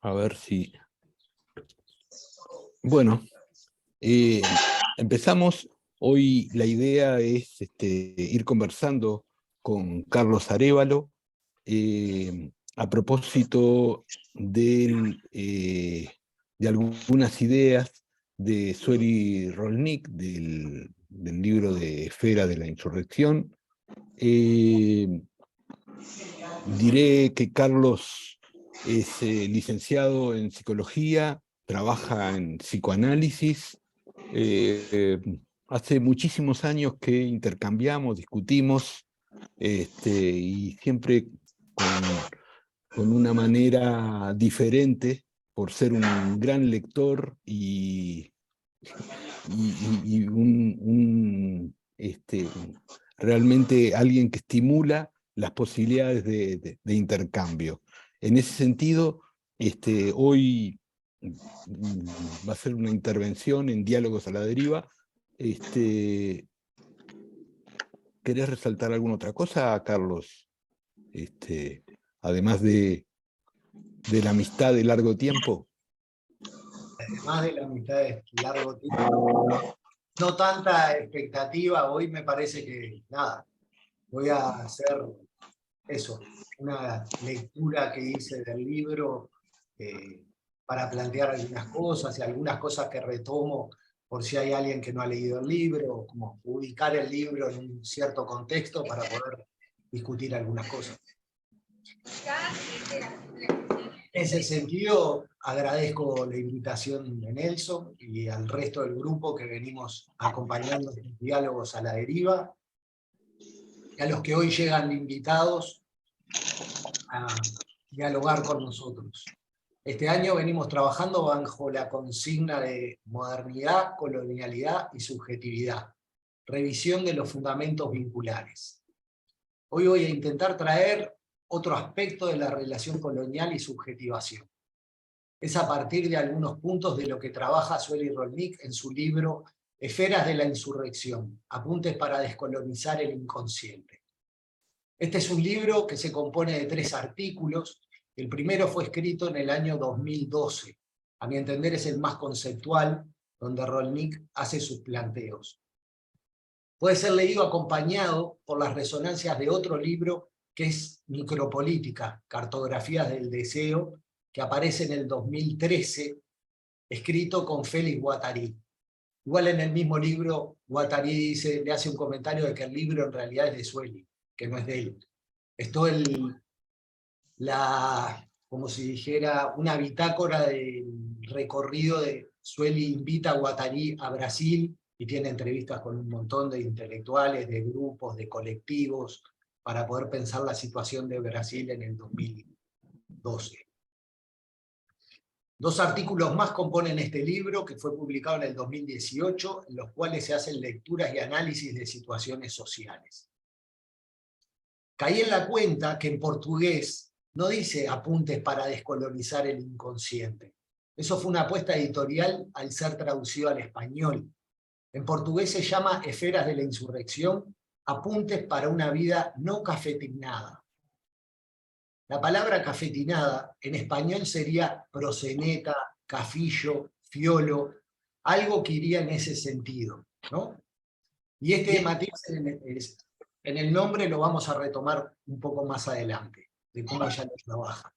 A ver si... Bueno, empezamos. Hoy la idea es ir conversando con Carlos Arévalo a propósito de algunas ideas de Sueli Rolnik, del libro de Esfera de la Insurrección. Diré que Carlos es licenciado en psicología, trabaja en psicoanálisis. Hace muchísimos años que intercambiamos, discutimos, y siempre con una manera diferente, por ser un gran lector y realmente alguien que estimula las posibilidades de intercambio. En ese sentido, hoy va a ser una intervención en Diálogos a la Deriva. ¿Querés resaltar alguna otra cosa, Carlos? Además de la amistad de largo tiempo. Además de la amistad de largo tiempo, no tanta expectativa. Hoy me parece que, nada, voy a hacer eso, una lectura que hice del libro para plantear algunas cosas y algunas cosas que retomo por si hay alguien que no ha leído el libro, como ubicar el libro en un cierto contexto para poder discutir algunas cosas. En ese sentido, agradezco la invitación de Nelson y al resto del grupo que venimos acompañando en Diálogos a la Deriva, y a los que hoy llegan invitados a dialogar con nosotros. Este año venimos trabajando bajo la consigna de modernidad, colonialidad y subjetividad, revisión de los fundamentos vinculares. Hoy voy a intentar traer otro aspecto de la relación colonial y subjetivación. Es a partir de algunos puntos de lo que trabaja Sueli Rolnik en su libro Esferas de la Insurrección, apuntes para descolonizar el inconsciente. Este es un libro que se compone de 3 artículos. El primero fue escrito en el año 2012. A mi entender es el más conceptual, donde Rolnik hace sus planteos. Puede ser leído acompañado por las resonancias de otro libro que es Micropolítica, Cartografías del Deseo, que aparece en el 2013, escrito con Félix Guattari. Igual en el mismo libro, Guattari le hace un comentario de que el libro en realidad es de Sueli, que no es de él. Esto es como si dijera, una bitácora del recorrido de Sueli invita a Guattari a Brasil y tiene entrevistas con un montón de intelectuales, de grupos, de colectivos, para poder pensar la situación de Brasil en el 2012. 2 artículos más componen este libro, que fue publicado en el 2018, en los cuales se hacen lecturas y análisis de situaciones sociales. Caí en la cuenta que en portugués no dice apuntes para descolonizar el inconsciente. Eso fue una apuesta editorial al ser traducido al español. En portugués se llama Esferas de la Insurrección, apuntes para una vida no cafetinada. La palabra cafetinada en español sería proseneta, cafillo, fiolo, algo que iría en ese sentido, ¿no? Y este matiz en el nombre lo vamos a retomar un poco más adelante, de cómo ella lo trabaja.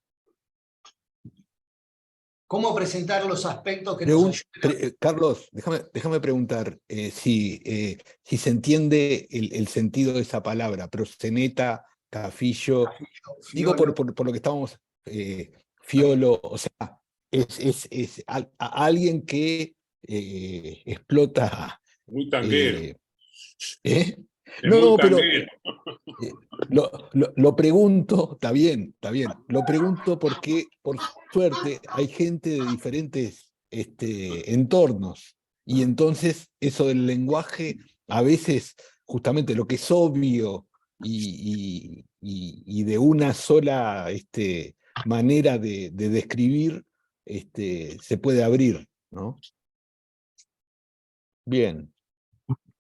¿Cómo presentar los aspectos que nos ayudan? Carlos, déjame preguntar si se entiende el sentido de esa palabra, proseneta, cafillo. Digo por lo que estábamos, fiolo, o sea, es alguien que explota. Muy tanguero. No, pero lo pregunto, está bien, lo pregunto porque, por suerte, hay gente de diferentes entornos, y entonces eso del lenguaje, a veces, justamente lo que es obvio y de una sola manera de describir, se puede abrir, ¿no? Bien.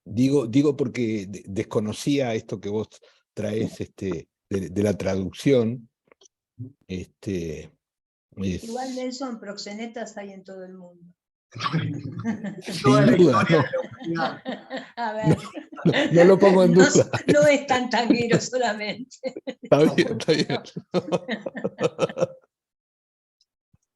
Digo porque desconocía esto que vos traes de la traducción. Igual, Nelson, proxenetas hay en todo el mundo. Sin duda, no. A ver. No lo pongo en duda. No es tan tanguero solamente. Está bien, está bien.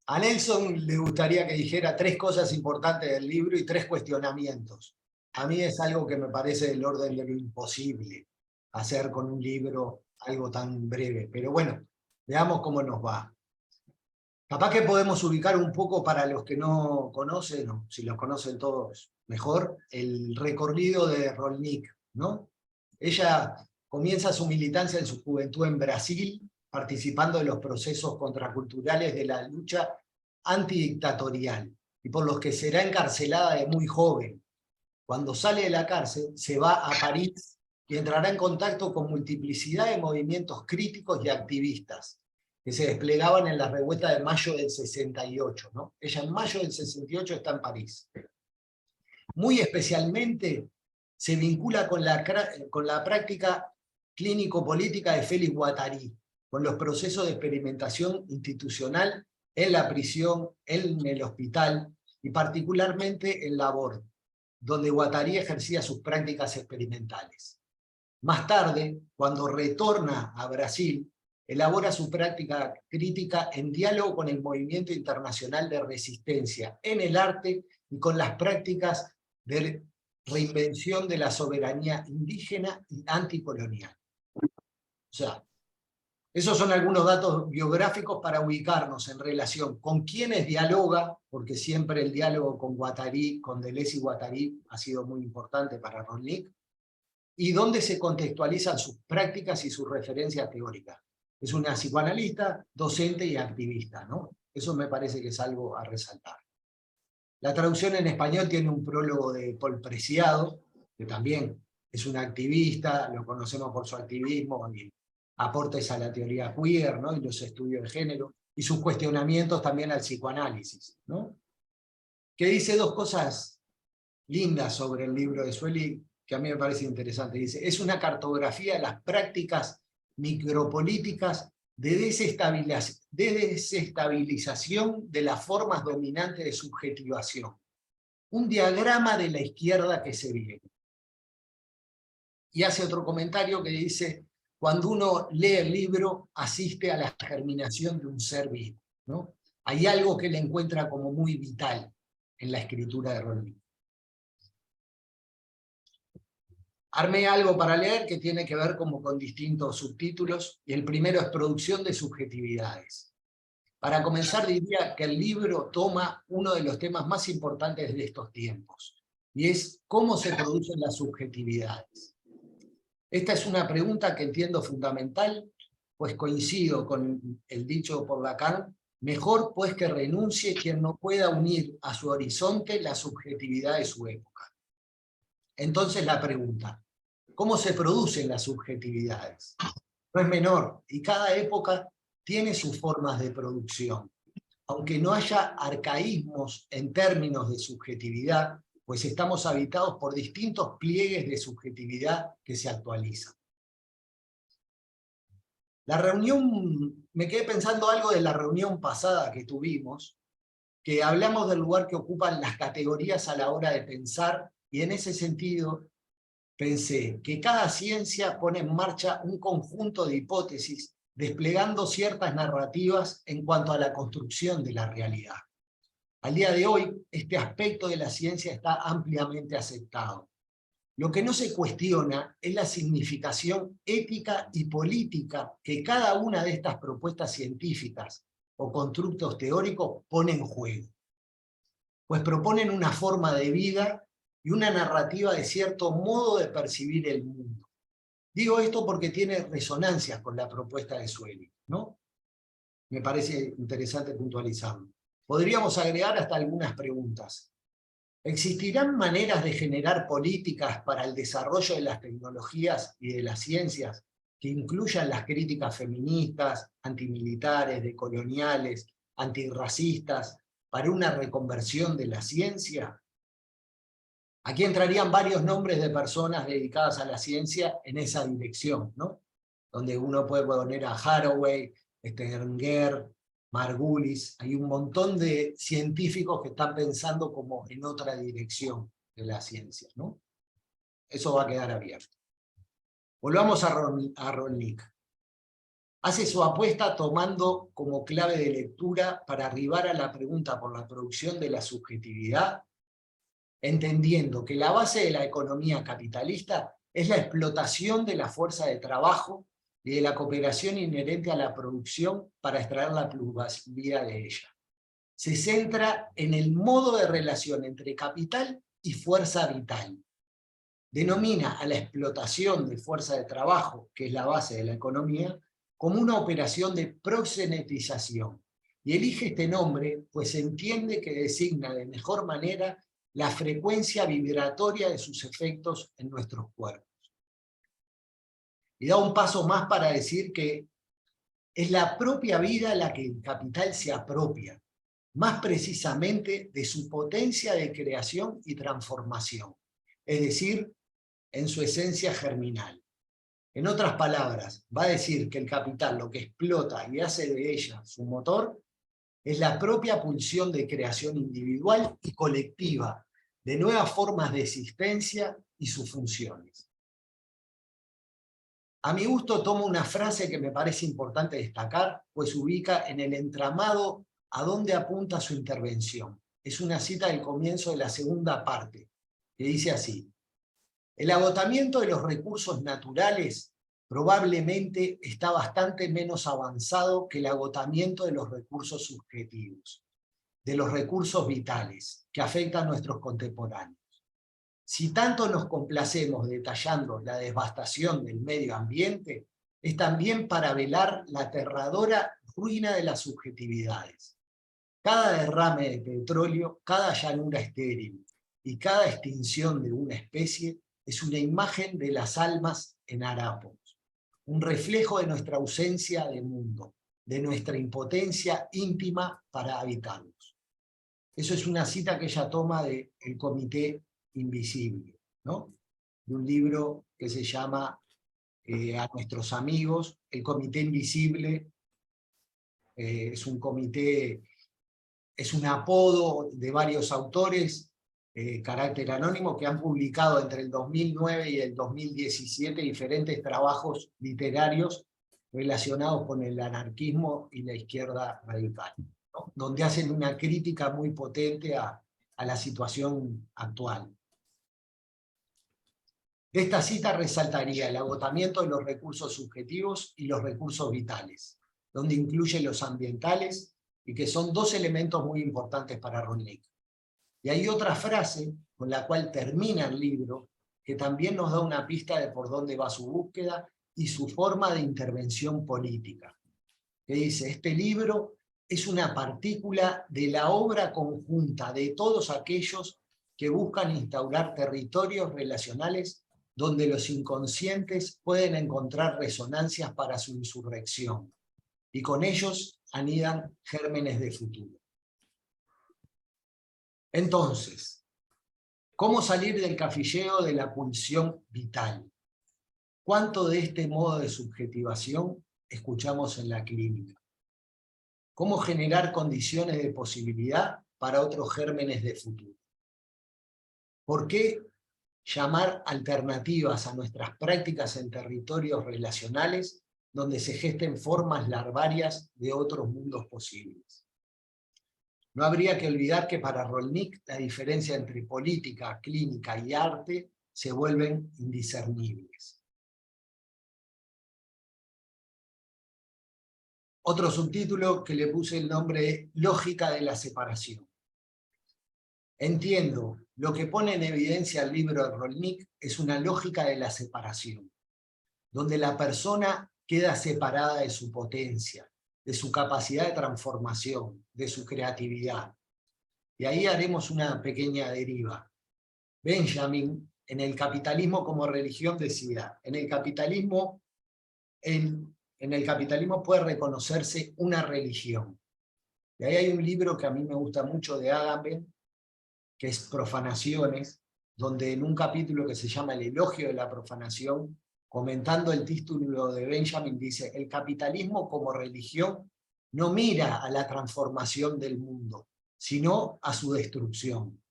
A Nelson le gustaría que dijera 3 cosas importantes del libro y 3 cuestionamientos. A mí es algo que me parece del orden de lo imposible, hacer con un libro algo tan breve. Pero bueno, veamos cómo nos va. Capaz que podemos ubicar un poco para los que no conocen, o si los conocen todos mejor, el recorrido de Rolnik, ¿no? Ella comienza su militancia en su juventud en Brasil, participando de los procesos contraculturales de la lucha antidictatorial, y por los que será encarcelada de muy joven. Cuando sale de la cárcel, se va a París y entrará en contacto con multiplicidad de movimientos críticos y activistas que se desplegaban en la revuelta de mayo del 68. ¿no? Ella en mayo del 68 está en París. Muy especialmente se vincula con la práctica clínico-política de Félix Guattari, con los procesos de experimentación institucional en la prisión, en el hospital y particularmente en labor, donde Guattari ejercía sus prácticas experimentales. Más tarde, cuando retorna a Brasil, elabora su práctica crítica en diálogo con el movimiento internacional de resistencia en el arte y con las prácticas de reinvención de la soberanía indígena y anticolonial. O sea, esos son algunos datos biográficos para ubicarnos en relación con quiénes dialoga, porque siempre el diálogo con Guattari, con Deleuze y Guattari ha sido muy importante para Rolnik, y dónde se contextualizan sus prácticas y sus referencias teóricas. Es una psicoanalista, docente y activista, ¿no? Eso me parece que es algo a resaltar. La traducción en español tiene un prólogo de Paul Preciado, que también es un activista, lo conocemos por su activismo y aportes a la teoría queer, ¿no? Y los estudios de género, y sus cuestionamientos también al psicoanálisis, ¿no? Que dice 2 cosas lindas sobre el libro de Sueli, que a mí me parece interesante. Dice, es una cartografía de las prácticas micropolíticas de desestabilización de las formas dominantes de subjetivación. Un diagrama de la izquierda que se viene. Y hace otro comentario que dice, cuando uno lee el libro, asiste a la germinación de un ser vivo, ¿no? Hay algo que le encuentra como muy vital en la escritura de Rolnik. Armé algo para leer que tiene que ver como con distintos subtítulos, y el primero es Producción de subjetividades. Para comenzar diría que el libro toma uno de los temas más importantes de estos tiempos, y es cómo se producen las subjetividades. Esta es una pregunta que entiendo fundamental, pues coincido con el dicho por Lacan, mejor pues que renuncie quien no pueda unir a su horizonte la subjetividad de su época. Entonces la pregunta, ¿cómo se producen las subjetividades? No es menor, y cada época tiene sus formas de producción. Aunque no haya arcaísmos en términos de subjetividad, pues estamos habitados por distintos pliegues de subjetividad que se actualizan. La reunión, me quedé pensando algo de la reunión pasada que tuvimos, que hablamos del lugar que ocupan las categorías a la hora de pensar, y en ese sentido pensé que cada ciencia pone en marcha un conjunto de hipótesis desplegando ciertas narrativas en cuanto a la construcción de la realidad. Al día de hoy, este aspecto de la ciencia está ampliamente aceptado. Lo que no se cuestiona es la significación ética y política que cada una de estas propuestas científicas o constructos teóricos pone en juego. Pues proponen una forma de vida y una narrativa de cierto modo de percibir el mundo. Digo esto porque tiene resonancias con la propuesta de Sueli, ¿no? Me parece interesante puntualizarlo. Podríamos agregar hasta algunas preguntas. ¿Existirán maneras de generar políticas para el desarrollo de las tecnologías y de las ciencias que incluyan las críticas feministas, antimilitares, decoloniales, antirracistas, para una reconversión de la ciencia? Aquí entrarían varios nombres de personas dedicadas a la ciencia en esa dirección, ¿no? Donde uno puede poner a Haraway, Stenger, Margulis, hay un montón de científicos que están pensando como en otra dirección de la ciencia, ¿no? Eso va a quedar abierto. Volvamos a Rolnik. Hace su apuesta tomando como clave de lectura para arribar a la pregunta por la producción de la subjetividad, entendiendo que la base de la economía capitalista es la explotación de la fuerza de trabajo y de la cooperación inherente a la producción para extraer la plusvalía de ella. Se centra en el modo de relación entre capital y fuerza vital. Denomina a la explotación de fuerza de trabajo, que es la base de la economía, como una operación de proxenetización. Y elige este nombre, pues se entiende que designa de mejor manera la frecuencia vibratoria de sus efectos en nuestros cuerpos. Y da un paso más para decir que es la propia vida la que el capital se apropia, más precisamente de su potencia de creación y transformación, es decir, en su esencia germinal. En otras palabras, va a decir que el capital lo que explota y hace de ella su motor es la propia pulsión de creación individual y colectiva, de nuevas formas de existencia y sus funciones. A mi gusto tomo una frase que me parece importante destacar, pues ubica en el entramado a dónde apunta su intervención. Es una cita del comienzo de la segunda parte, que dice así: el agotamiento de los recursos naturales probablemente está bastante menos avanzado que el agotamiento de los recursos subjetivos, de los recursos vitales, que afectan a nuestros contemporáneos. Si tanto nos complacemos detallando la devastación del medio ambiente, es también para velar la aterradora ruina de las subjetividades. Cada derrame de petróleo, cada llanura estéril y cada extinción de una especie es una imagen de las almas en harapos, un reflejo de nuestra ausencia de mundo, de nuestra impotencia íntima para habitarlos. Eso es una cita que ella toma de El Comité Invisible, ¿no? De un libro que se llama A nuestros amigos. El Comité Invisible es un comité, es un apodo de varios autores, carácter anónimo, que han publicado entre el 2009 y el 2017 diferentes trabajos literarios relacionados con el anarquismo y la izquierda radical, ¿no? Donde hacen una crítica muy potente a la situación actual. De esta cita resaltaría el agotamiento de los recursos subjetivos y los recursos vitales, donde incluye los ambientales, y que son dos elementos muy importantes para Rolnik. Y hay otra frase con la cual termina el libro, que también nos da una pista de por dónde va su búsqueda y su forma de intervención política, que dice: este libro es una partícula de la obra conjunta de todos aquellos que buscan instaurar territorios relacionales donde los inconscientes pueden encontrar resonancias para su insurrección, y con ellos anidan gérmenes de futuro. Entonces, ¿cómo salir del cafilleo de la pulsión vital? ¿Cuánto de este modo de subjetivación escuchamos en la clínica? ¿Cómo generar condiciones de posibilidad para otros gérmenes de futuro? ¿Por qué llamar alternativas a nuestras prácticas en territorios relacionales donde se gesten formas larvarias de otros mundos posibles? No habría que olvidar que para Rolnik la diferencia entre política, clínica y arte se vuelven indiscernibles. Otro subtítulo que le puse el nombre es Lógica de la separación. Entiendo, lo que pone en evidencia el libro de Rolnik es una lógica de la separación, donde la persona queda separada de su potencia, de su capacidad de transformación, de su creatividad. Y ahí haremos una pequeña deriva. Benjamin, en El capitalismo como religión, decía: en el capitalismo puede reconocerse una religión. Y ahí hay un libro que a mí me gusta mucho de Agamben, que es Profanaciones, donde en un capítulo que se llama El elogio de la profanación, comentando el título de Benjamin, dice: el capitalismo como religión no mira a la transformación del mundo, sino a su destrucción.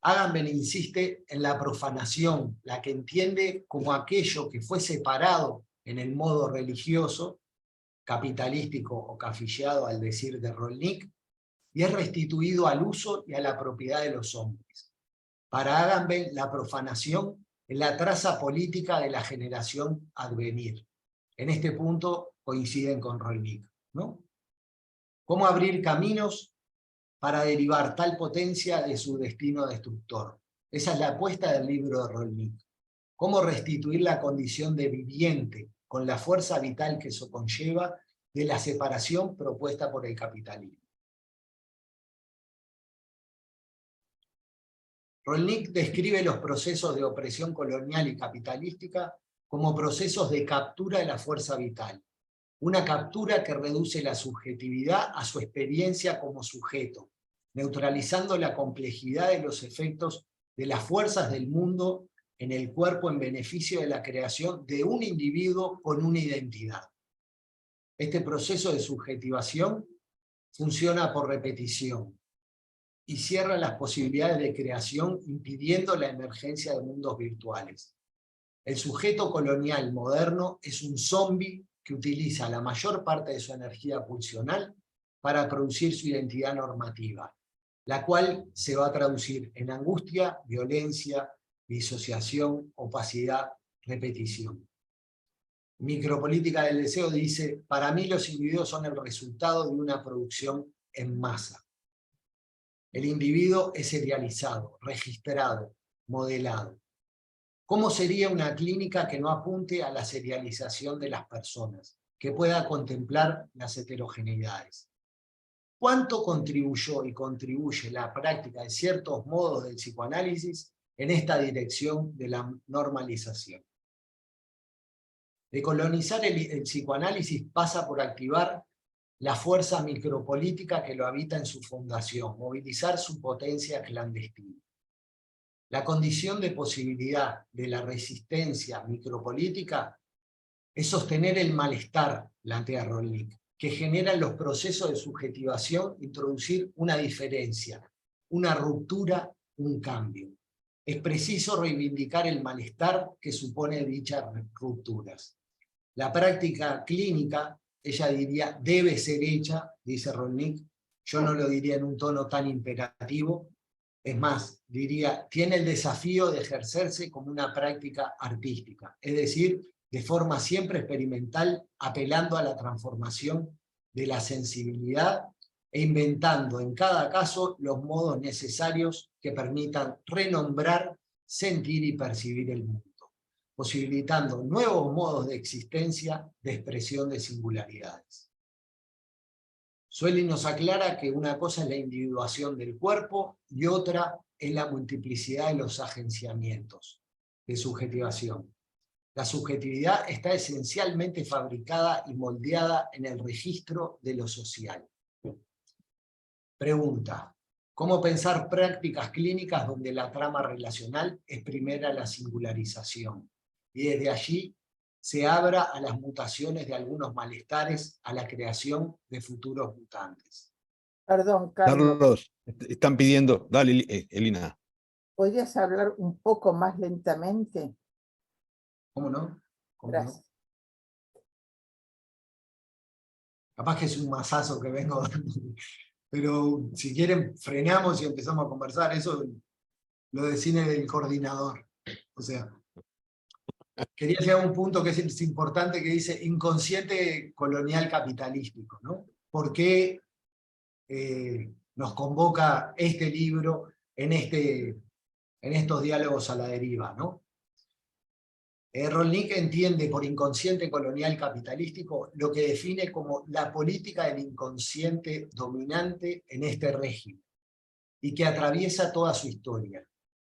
Agamben insiste en la profanación, la que entiende como aquello que fue separado en el modo religioso, capitalístico o cafilleado al decir de Rolnik, y es restituido al uso y a la propiedad de los hombres. Para Agamben, la profanación es la traza política de la generación advenir. En este punto coinciden con Rolnik, ¿no? ¿Cómo abrir caminos para derivar tal potencia de su destino destructor? Esa es la apuesta del libro de Rolnik. ¿Cómo restituir la condición de viviente con la fuerza vital que eso conlleva de la separación propuesta por el capitalismo? Rolnik describe los procesos de opresión colonial y capitalística como procesos de captura de la fuerza vital. Una captura que reduce la subjetividad a su experiencia como sujeto, neutralizando la complejidad de los efectos de las fuerzas del mundo en el cuerpo en beneficio de la creación de un individuo con una identidad. Este proceso de subjetivación funciona por repetición y cierra las posibilidades de creación, impidiendo la emergencia de mundos virtuales. El sujeto colonial moderno es un zombi que utiliza la mayor parte de su energía pulsional para producir su identidad normativa, la cual se va a traducir en angustia, violencia, disociación, opacidad, repetición. Micropolítica del deseo dice: para mí los individuos son el resultado de una producción en masa. El individuo es serializado, registrado, modelado. ¿Cómo sería una clínica que no apunte a la serialización de las personas, que pueda contemplar las heterogeneidades? ¿Cuánto contribuyó y contribuye la práctica de ciertos modos del psicoanálisis en esta dirección de la normalización? Decolonizar el psicoanálisis pasa por activar la fuerza micropolítica que lo habita en su fundación, movilizar su potencia clandestina. La condición de posibilidad de la resistencia micropolítica es sostener el malestar, plantea Rolnik, que generan los procesos de subjetivación, introducir una diferencia, una ruptura, un cambio. Es preciso reivindicar el malestar que supone dichas rupturas. La práctica clínica, ella diría, debe ser hecha, dice Rolnik. Yo no lo diría en un tono tan imperativo. Es más, diría, tiene el desafío de ejercerse como una práctica artística, es decir, de forma siempre experimental, apelando a la transformación de la sensibilidad e inventando en cada caso los modos necesarios que permitan renombrar, sentir y percibir el mundo, posibilitando nuevos modos de existencia, de expresión de singularidades. Sueli nos aclara que una cosa es la individuación del cuerpo y otra es la multiplicidad de los agenciamientos de subjetivación. La subjetividad está esencialmente fabricada y moldeada en el registro de lo social. Pregunta: ¿cómo pensar prácticas clínicas donde la trama relacional es primera la singularización y desde allí se abra a las mutaciones de algunos malestares, a la creación de futuros mutantes? Perdón, Carlos, Carlos, están pidiendo, dale, Elina. ¿podrías hablar un poco más lentamente? ¿Cómo no? ¿Cómo Gracias. no? Capaz que es un masazo que vengo dando. Pero si quieren frenamos y empezamos a conversar. Eso lo decide el coordinador. O sea, quería llegar a un punto que es importante, que dice inconsciente colonial capitalístico, ¿no? ¿Por qué nos convoca este libro en estos diálogos a la deriva, ¿no? Rolnik entiende por inconsciente colonial capitalístico lo que define como la política del inconsciente dominante en este régimen, y que atraviesa toda su historia,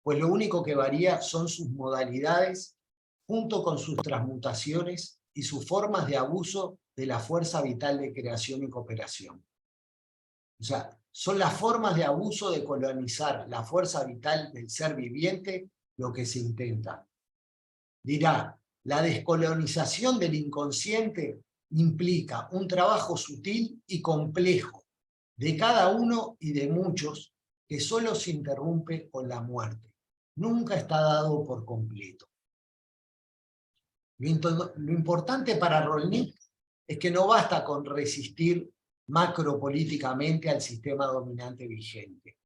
pues lo único que varía son sus modalidades, junto con sus transmutaciones y sus formas de abuso de la fuerza vital de creación y cooperación. O sea, son las formas de abuso de colonizar la fuerza vital del ser viviente lo que se intenta. Dirá, la descolonización del inconsciente implica un trabajo sutil y complejo de cada uno y de muchos que solo se interrumpe con la muerte. Nunca está dado por completo. Lo importante para Rolnik es que no basta con resistir macropolíticamente al sistema dominante vigente,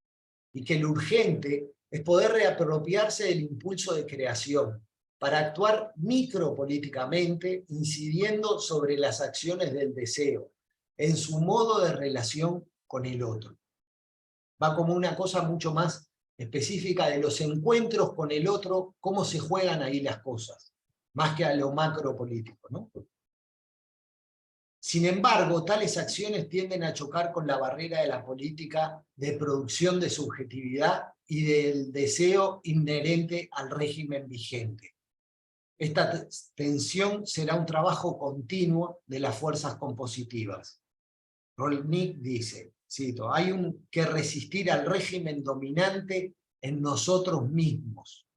y que lo urgente es poder reapropiarse del impulso de creación para actuar micropolíticamente, incidiendo sobre las acciones del deseo, en su modo de relación con el otro. Va como una cosa mucho más específica de los encuentros con el otro, cómo se juegan ahí las cosas, más que a lo macropolítico, ¿no? Sin embargo, tales acciones tienden a chocar con la barrera de la política de producción de subjetividad y del deseo inherente al régimen vigente. Esta tensión será un trabajo continuo de las fuerzas compositivas. Rolnik dice, cito, hay que resistir al régimen dominante en nosotros mismos,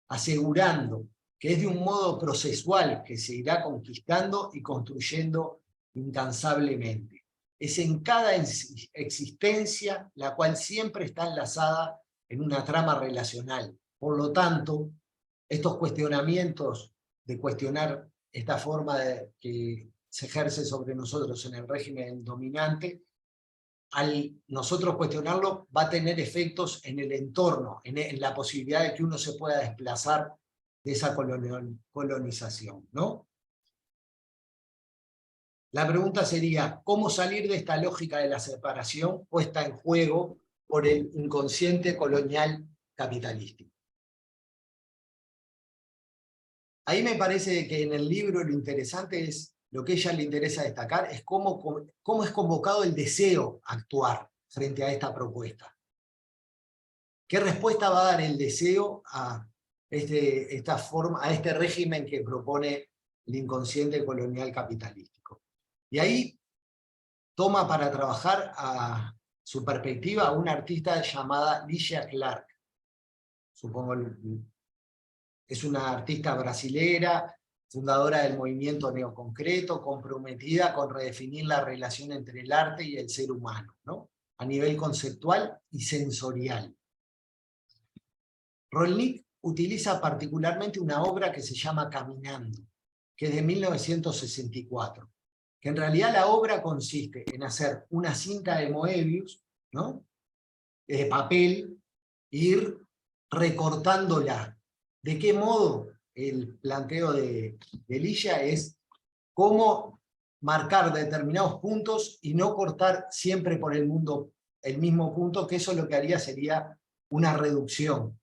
asegurando que es de un modo procesual que se irá conquistando y construyendo incansablemente. Es en cada existencia la cual siempre está enlazada en una trama relacional. Por lo tanto, estos cuestionamientos de cuestionar esta forma que se ejerce sobre nosotros en el régimen dominante, al nosotros cuestionarlo va a tener efectos en el entorno, en la posibilidad de que uno se pueda desplazar de esa colonización, ¿no? La pregunta sería, ¿cómo salir de esta lógica de la separación puesta en juego por el inconsciente colonial capitalístico? Ahí me parece que en el libro lo interesante es, lo que a ella le interesa destacar, es cómo es convocado el deseo a actuar frente a esta propuesta. ¿Qué respuesta va a dar el deseo a este régimen que propone el inconsciente colonial capitalístico? Y ahí toma para trabajar a su perspectiva a una artista llamada Ligia Clark. Supongo es una artista brasilera, fundadora del movimiento neoconcreto, comprometida con redefinir la relación entre el arte y el ser humano, ¿no? A nivel conceptual y sensorial. Rolnik utiliza particularmente una obra que se llama Caminando, que es de 1964. Que en realidad la obra consiste en hacer una cinta de Moebius, ¿no? De papel, e ir recortándola. ¿De qué modo? El planteo de Ligia es cómo marcar determinados puntos y no cortar siempre por el mismo punto, que eso lo que haría sería una reducción.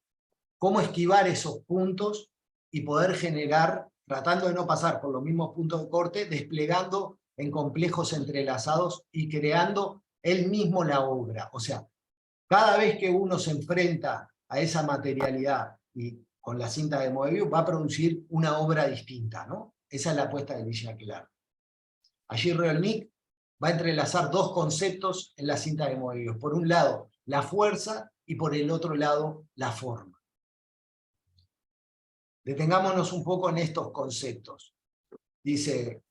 Cómo esquivar esos puntos y poder generar, tratando de no pasar por los mismos puntos de corte, desplegando en complejos entrelazados y creando él mismo la obra. O sea, cada vez que uno se enfrenta a esa materialidad y con la cinta de Moebius va a producir una obra distinta, ¿no? Esa es la apuesta de Ligia Clark. Allí Rolnik va a entrelazar dos conceptos en la cinta de Moebius. Por un lado, la fuerza y por el otro lado, la forma. Detengámonos un poco en estos conceptos. Dice,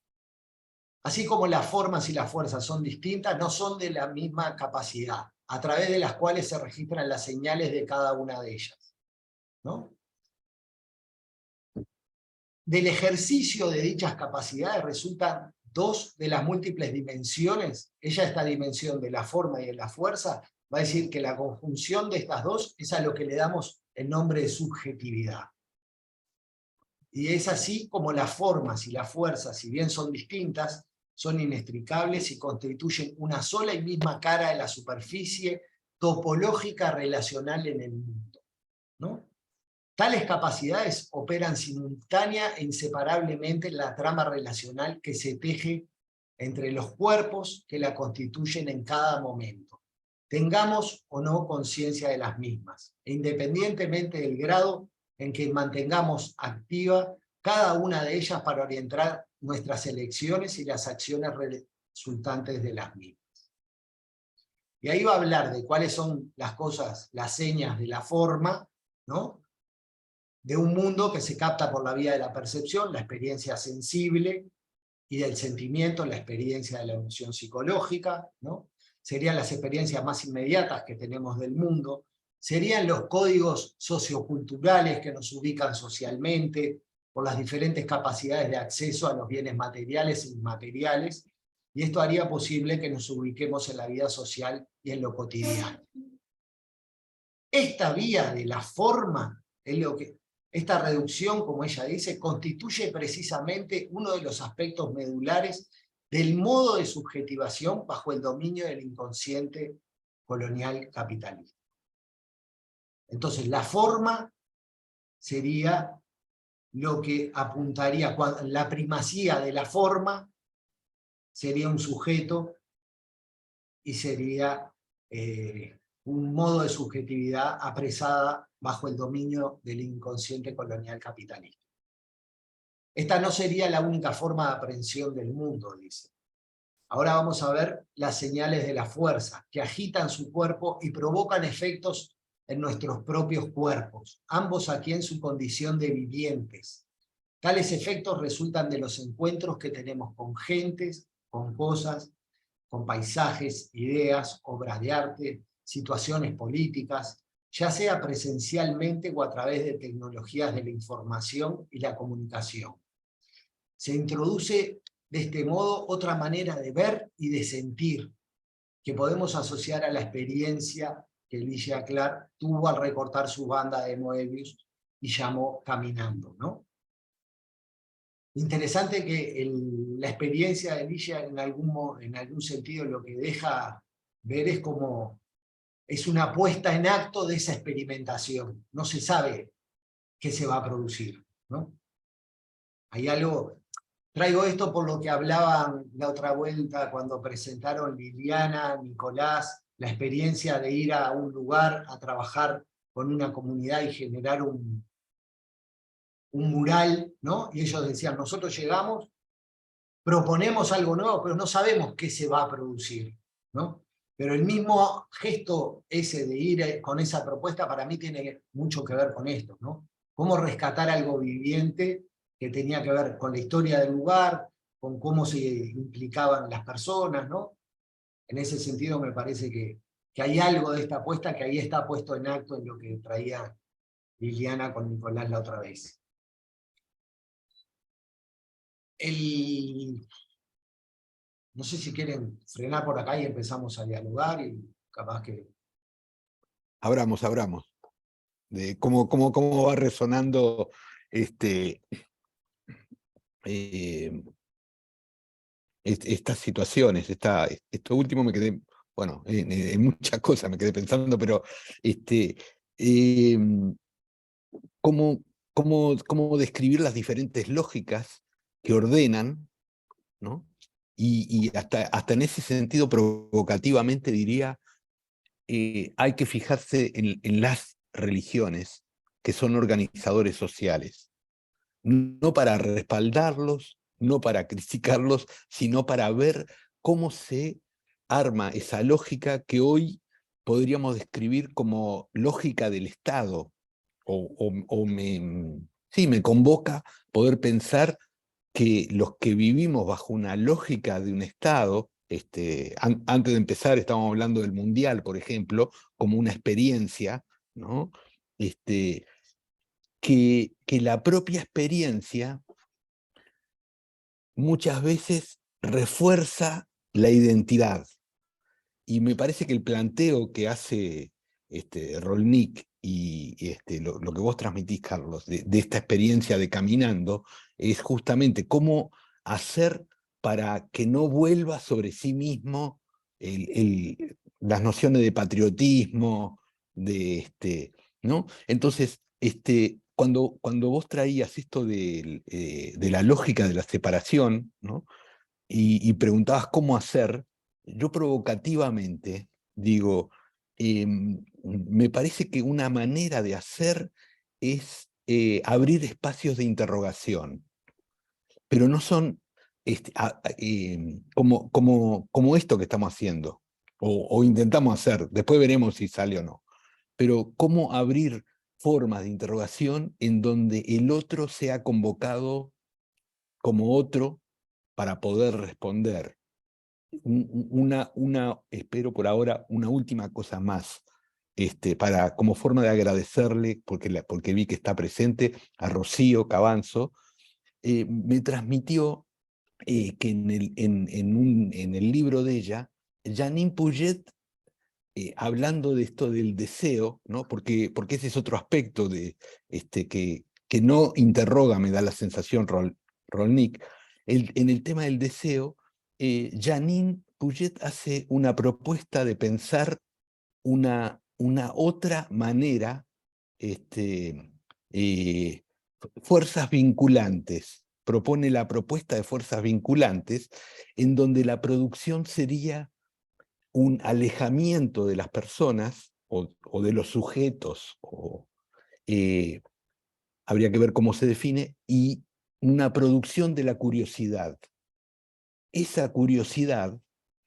así como las formas y las fuerzas son distintas, no son de la misma capacidad, a través de las cuales se registran las señales de cada una de ellas, ¿no? Del ejercicio de dichas capacidades resultan dos de las múltiples dimensiones. Esta dimensión de la forma y de la fuerza, va a decir que la conjunción de estas dos es a lo que le damos el nombre de subjetividad. Y es así como las formas y las fuerzas, si bien son distintas, son inextricables y constituyen una sola y misma cara de la superficie topológica relacional en el mundo, ¿no? Tales capacidades operan simultánea e inseparablemente en la trama relacional que se teje entre los cuerpos que la constituyen en cada momento. Tengamos o no conciencia de las mismas, e independientemente del grado en que mantengamos activa cada una de ellas para orientar nuestras elecciones y las acciones resultantes de las mismas. Y ahí va a hablar de cuáles son las cosas, las señas de la forma, ¿no? De un mundo que se capta por la vía de la percepción, la experiencia sensible, y del sentimiento, la experiencia de la emoción psicológica, ¿no? Serían las experiencias más inmediatas que tenemos del mundo, serían los códigos socioculturales que nos ubican socialmente, por las diferentes capacidades de acceso a los bienes materiales e inmateriales, y esto haría posible que nos ubiquemos en la vida social y en lo cotidiano. Esta vía de la forma, es lo que, esta reducción, como ella dice, constituye precisamente uno de los aspectos medulares del modo de subjetivación bajo el dominio del inconsciente colonial capitalista. Entonces, la forma sería lo que apuntaría, la primacía de la forma sería un sujeto y sería un modo de subjetividad apresada bajo el dominio del inconsciente colonial capitalista. Esta no sería la única forma de aprehensión del mundo, dice. Ahora vamos a ver las señales de la fuerza, que agitan su cuerpo y provocan efectos en nuestros propios cuerpos, ambos aquí en su condición de vivientes. Tales efectos resultan de los encuentros que tenemos con gentes, con cosas, con paisajes, ideas, obras de arte, situaciones políticas, ya sea presencialmente o a través de tecnologías de la información y la comunicación. Se introduce de este modo otra manera de ver y de sentir, que podemos asociar a la experiencia que Ligia Clark tuvo al recortar su banda de Moebius y llamó Caminando, ¿no? Interesante que la experiencia de Ligia en algún sentido lo que deja ver es como es una puesta en acto de esa experimentación. No se sabe qué se va a producir, ¿no? Hay algo. Traigo esto por lo que hablaban la otra vuelta cuando presentaron Liliana, Nicolás, la experiencia de ir a un lugar a trabajar con una comunidad y generar un mural, ¿no? Y ellos decían, nosotros llegamos, proponemos algo nuevo, pero no sabemos qué se va a producir, ¿no? Pero el mismo gesto ese de ir con esa propuesta para mí tiene mucho que ver con esto, ¿no? Cómo rescatar algo viviente que tenía que ver con la historia del lugar, con cómo se implicaban las personas, ¿no? En ese sentido me parece que hay algo de esta apuesta que ahí está puesto en acto en lo que traía Liliana con Nicolás la otra vez. No sé si quieren frenar por acá y empezamos a dialogar y capaz que... Abramos. De cómo va resonando estas situaciones. Esto último me quedé, bueno, en muchas cosas me quedé pensando, pero cómo describir las diferentes lógicas que ordenan, ¿no? Y hasta en ese sentido provocativamente diría, hay que fijarse en las religiones que son organizadores sociales, no para respaldarlos, no para criticarlos, sino para ver cómo se arma esa lógica que hoy podríamos describir como lógica del Estado, sí, me convoca poder pensar que los que vivimos bajo una lógica de un Estado, antes de empezar estábamos hablando del Mundial, por ejemplo, como una experiencia, ¿no? Que la propia experiencia muchas veces refuerza la identidad. Y me parece que el planteo que hace Rolnik y lo que vos transmitís, Carlos, de esta experiencia de caminando, es justamente cómo hacer para que no vuelva sobre sí mismo las nociones de patriotismo, ¿no? Entonces, cuando vos traías esto de la lógica de la separación, ¿no? Y preguntabas cómo hacer, yo provocativamente digo, me parece que una manera de hacer es abrir espacios de interrogación, pero no son como esto que estamos haciendo, o intentamos hacer, después veremos si sale o no, pero cómo abrir formas de interrogación en donde el otro sea convocado como otro para poder responder. Espero por ahora, una última cosa más, como forma de agradecerle, porque vi que está presente, a Rocío Cabanzo. Me transmitió que en el libro de ella, Janine Puget, hablando de esto del deseo, ¿no? porque ese es otro aspecto que no interroga, me da la sensación, Rolnik, en el tema del deseo, Janine Puget hace una propuesta de pensar una otra manera, fuerzas vinculantes. Propone la propuesta de fuerzas vinculantes, en donde la producción sería un alejamiento de las personas o de los sujetos, habría que ver cómo se define, y una producción de la curiosidad. Esa curiosidad,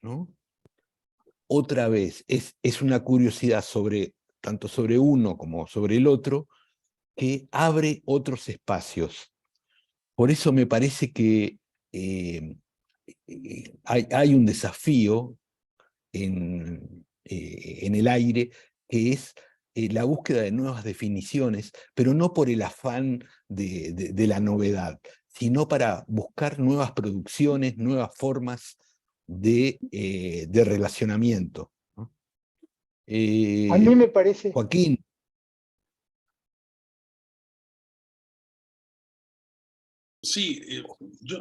¿no? Otra vez, es una curiosidad tanto sobre uno como sobre el otro, que abre otros espacios. Por eso me parece que hay un desafío en el aire, que es la búsqueda de nuevas definiciones, pero no por el afán de la novedad, sino para buscar nuevas producciones, nuevas formas de relacionamiento, ¿no? A mí me parece, Joaquín. Sí,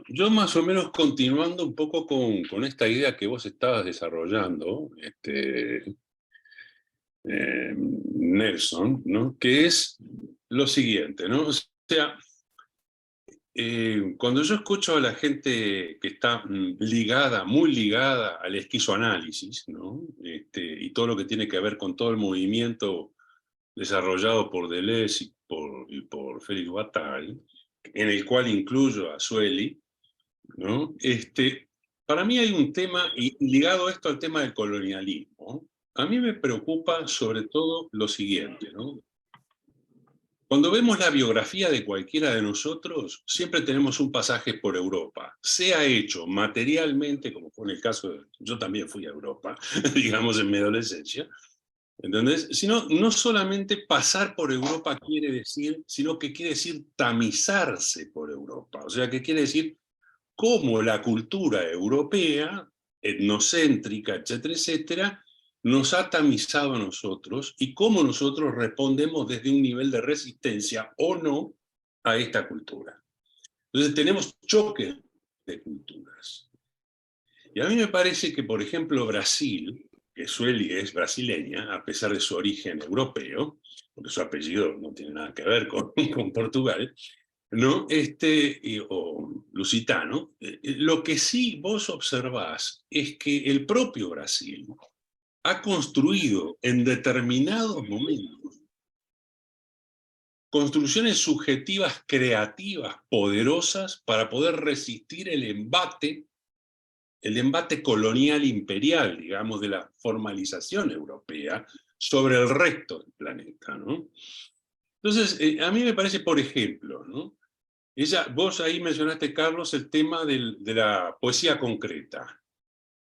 yo más o menos continuando un poco con esta idea que vos estabas desarrollando, Nelson, ¿no? Que es lo siguiente, ¿no? O sea, cuando yo escucho a la gente que está ligada, muy ligada al esquizoanálisis, ¿no? Y todo lo que tiene que ver con todo el movimiento desarrollado por Deleuze y por Félix Guattari, en el cual incluyo a Sueli, ¿no? Para mí hay un tema, y ligado esto al tema del colonialismo, a mí me preocupa sobre todo lo siguiente, ¿no? Cuando vemos la biografía de cualquiera de nosotros, siempre tenemos un pasaje por Europa, sea hecho materialmente, como fue en el caso de, yo también fui a Europa, digamos en mi adolescencia, ¿entendés? Sino, no solamente pasar por Europa quiere decir, sino que quiere decir tamizarse por Europa, o sea, que quiere decir cómo la cultura europea, etnocéntrica, etcétera, etcétera, nos ha tamizado a nosotros y cómo nosotros respondemos desde un nivel de resistencia o no a esta cultura. Entonces tenemos choques de culturas. Y a mí me parece que, por ejemplo, Brasil, que Sueli es brasileña, a pesar de su origen europeo, porque su apellido no tiene nada que ver con Portugal, ¿no? O lusitano, lo que sí vos observás es que el propio Brasil ha construido en determinados momentos construcciones subjetivas creativas poderosas para poder resistir el embate colonial imperial, digamos, de la formalización europea sobre el resto del planeta, ¿no? Entonces, a mí me parece, por ejemplo, ¿no? Vos ahí mencionaste, Carlos, el tema de la poesía concreta.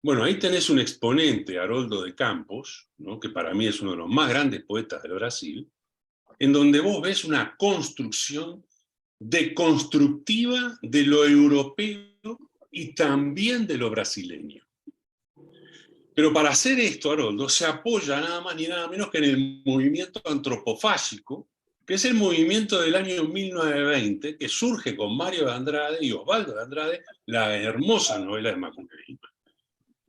Bueno, ahí tenés un exponente, Haroldo de Campos, ¿no? Que para mí es uno de los más grandes poetas del Brasil, en donde vos ves una construcción deconstructiva de lo europeo y también de lo brasileño. Pero para hacer esto, Haroldo se apoya nada más ni nada menos que en el movimiento antropofágico, que es el movimiento del año 1920, que surge con Mario de Andrade y Osvaldo de Andrade, la hermosa novela de Macunaíma,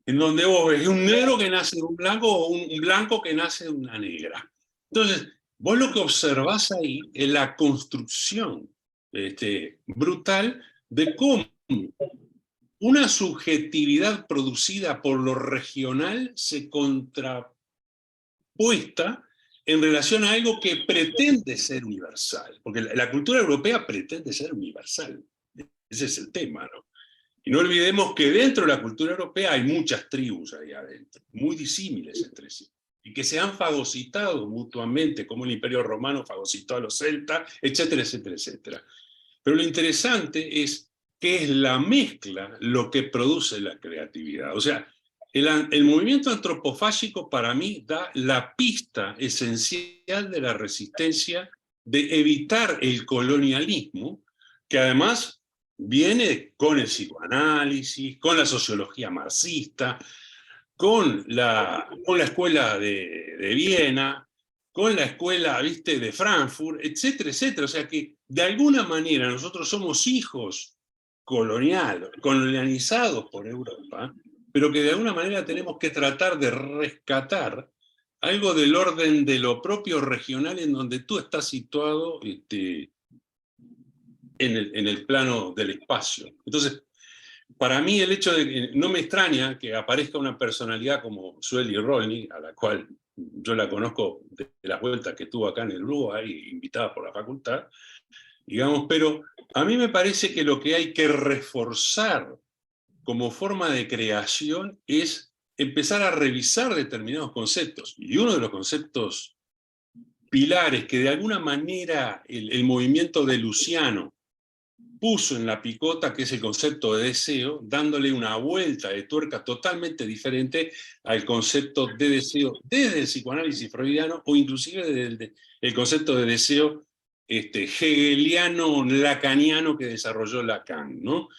en donde vos ves un negro que nace de un blanco o un blanco que nace de una negra. Entonces, vos lo que observás ahí es la construcción brutal de cómo una subjetividad producida por lo regional se contrapuesta en relación a algo que pretende ser universal, porque la cultura europea pretende ser universal. Ese es el tema, ¿no? Y no olvidemos que dentro de la cultura europea hay muchas tribus ahí adentro, muy disímiles entre sí, y que se han fagocitado mutuamente, como el Imperio Romano fagocitó a los celtas, etcétera, etcétera, etcétera. Pero lo interesante es que es la mezcla lo que produce la creatividad. O sea, el movimiento antropofágico para mí da la pista esencial de la resistencia de evitar el colonialismo, que además viene con el psicoanálisis, con la sociología marxista, con la escuela de Viena, con la escuela, ¿viste?, de Frankfurt, etcétera, etcétera. O sea que de alguna manera nosotros somos hijos colonializados por Europa, pero que de alguna manera tenemos que tratar de rescatar algo del orden de lo propio regional en donde tú estás situado en el plano del espacio. Entonces, para mí el hecho de que no me extraña que aparezca una personalidad como Sueli Rolny, a la cual yo la conozco de las vueltas que tuvo acá en el Uruguay, invitada por la facultad, digamos, pero a mí me parece que lo que hay que reforzar como forma de creación es empezar a revisar determinados conceptos. Y uno de los conceptos pilares que de alguna manera el movimiento de Luciano puso en la picota, que es el concepto de deseo, dándole una vuelta de tuerca totalmente diferente al concepto de deseo desde el psicoanálisis freudiano o inclusive desde el concepto de deseo hegeliano, lacaniano que desarrolló Lacan, ¿no?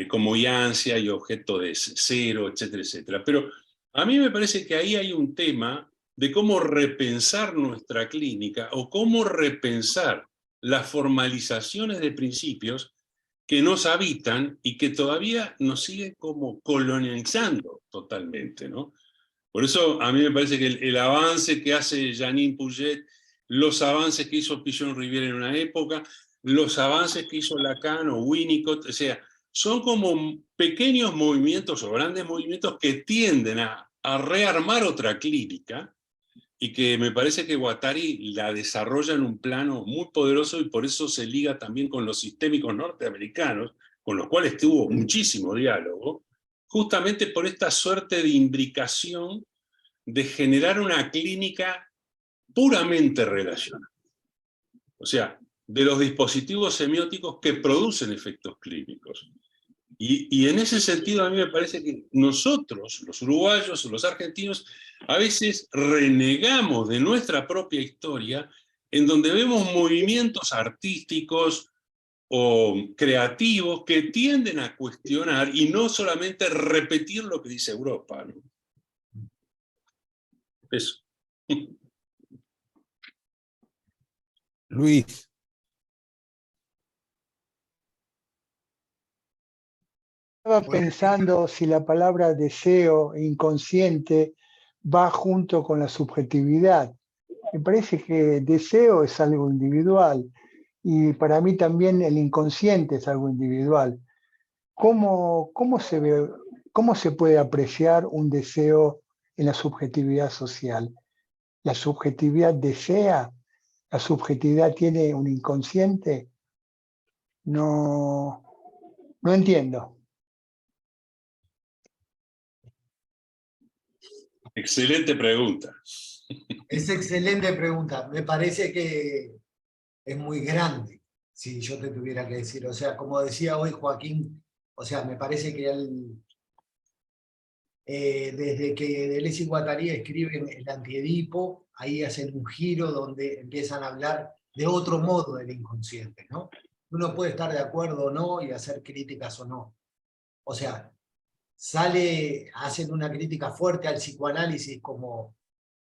Como y ansia y objeto de cero, etcétera, etcétera. Pero a mí me parece que ahí hay un tema de cómo repensar nuestra clínica o cómo repensar las formalizaciones de principios que nos habitan y que todavía nos siguen como colonializando totalmente, ¿no? Por eso a mí me parece que el avance que hace Janine Pouget, los avances que hizo Pigeon-Rivière en una época, los avances que hizo Lacan o Winnicott, o sea, son como pequeños movimientos o grandes movimientos que tienden a rearmar otra clínica, y que me parece que Guattari la desarrolla en un plano muy poderoso y por eso se liga también con los sistémicos norteamericanos, con los cuales tuvo muchísimo diálogo, justamente por esta suerte de imbricación de generar una clínica puramente relacional. O sea, de los dispositivos semióticos que producen efectos clínicos. Y en ese sentido a mí me parece que nosotros, los uruguayos o los argentinos, a veces renegamos de nuestra propia historia, en donde vemos movimientos artísticos o creativos que tienden a cuestionar y no solamente repetir lo que dice Europa, ¿no? Eso. Luis. Estaba pensando si la palabra deseo e inconsciente va junto con la subjetividad. Me parece que deseo es algo individual y para mí también el inconsciente es algo individual. ¿Cómo se puede apreciar un deseo en la subjetividad social? ¿La subjetividad desea? ¿La subjetividad tiene un inconsciente? No entiendo. Excelente pregunta. Es excelente pregunta. Me parece que es muy grande, si yo te tuviera que decir. O sea, como decía hoy Joaquín, o sea, me parece que él, desde que Deleuze y Guattari escriben el Antiedipo, ahí hacen un giro donde empiezan a hablar de otro modo del inconsciente, ¿no? Uno puede estar de acuerdo o no y hacer críticas o no. O sea, hacen una crítica fuerte al psicoanálisis como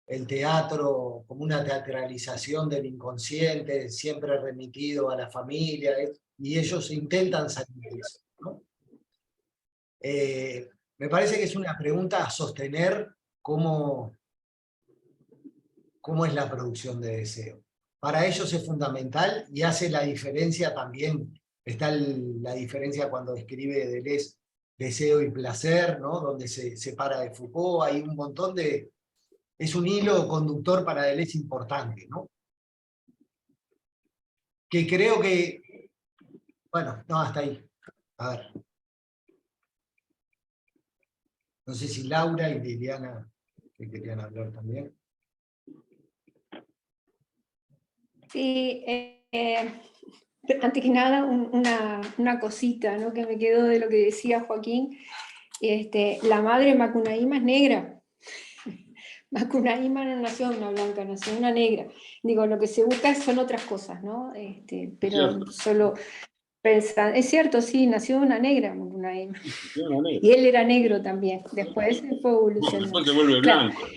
el teatro, como una teatralización del inconsciente, siempre remitido a la familia, y ellos intentan salir de eso, ¿no? Me parece que es una pregunta a sostener cómo es la producción de deseo. Para ellos es fundamental y hace la diferencia también. Está la diferencia cuando escribe Deleuze Deseo y Placer, ¿no? Donde se separa de Foucault, hay un montón de... Es un hilo conductor para Deleuze importante, ¿no? Que creo que... Bueno, no, hasta ahí. A ver. No sé si Laura y Liliana que querían hablar también. Sí, antes que nada, una cosita, ¿no?, que me quedó de lo que decía Joaquín. La madre Macunaíma es negra. Macunaíma no nació una blanca, nació una negra. Digo, lo que se busca son otras cosas, ¿no? Pero Cierto. solo pensar, es cierto, sí, nació una negra Macunaíma. Nació una negra. Y él era negro también, después fue evolucionando. Después se vuelve Claro, blanco.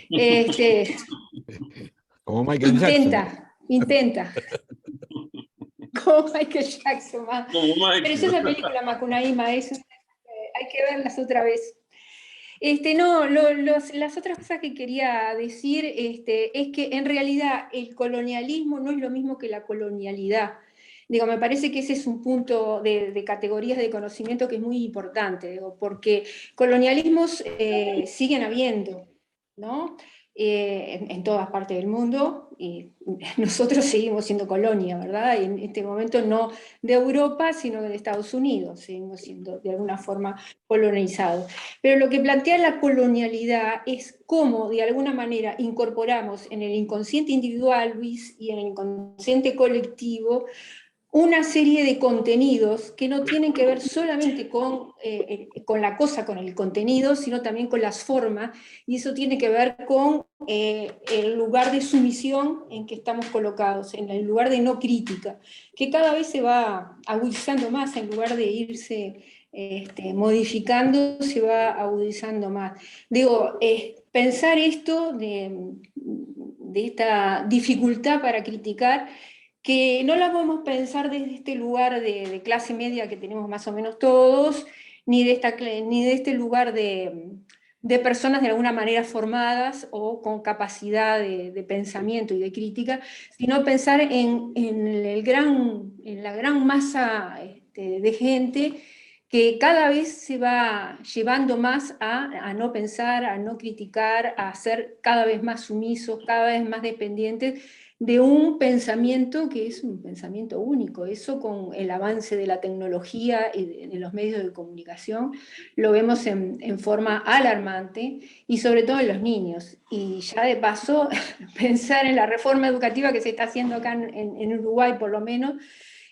Como Michael Jackson. Intenta. Como Michael Jackson. Como Michael. Pero es esa película Macunaíma, hay que verlas otra vez. No, las otras cosas que quería decir es que en realidad el colonialismo no es lo mismo que la colonialidad. Digo, me parece que ese es un punto de categorías de conocimiento que es muy importante, digo, porque colonialismos siguen habiendo, ¿no? En todas partes del mundo, y nosotros seguimos siendo colonia, ¿verdad? En este momento no de Europa, sino de Estados Unidos, seguimos siendo de alguna forma colonizados. Pero lo que plantea la colonialidad es cómo de alguna manera incorporamos en el inconsciente individual, Luis, y en el inconsciente colectivo, una serie de contenidos que no tienen que ver solamente con la cosa, con el contenido, sino también con las formas, y eso tiene que ver con el lugar de sumisión en que estamos colocados, en el lugar de no crítica, que cada vez se va agudizando más, en lugar de irse modificando, se va agudizando más. Digo, pensar esto de esta dificultad para criticar, que no la podemos pensar desde este lugar de clase media que tenemos más o menos todos, ni de este lugar de personas de alguna manera formadas o con capacidad de pensamiento y de crítica, sino pensar en la gran masa de gente que cada vez se va llevando más a no pensar, a no criticar, a ser cada vez más sumisos, cada vez más dependientes de un pensamiento que es un pensamiento único. Eso, con el avance de la tecnología y de los medios de comunicación, lo vemos en forma alarmante, y sobre todo en los niños. Y ya de paso, pensar en la reforma educativa que se está haciendo acá en Uruguay, por lo menos,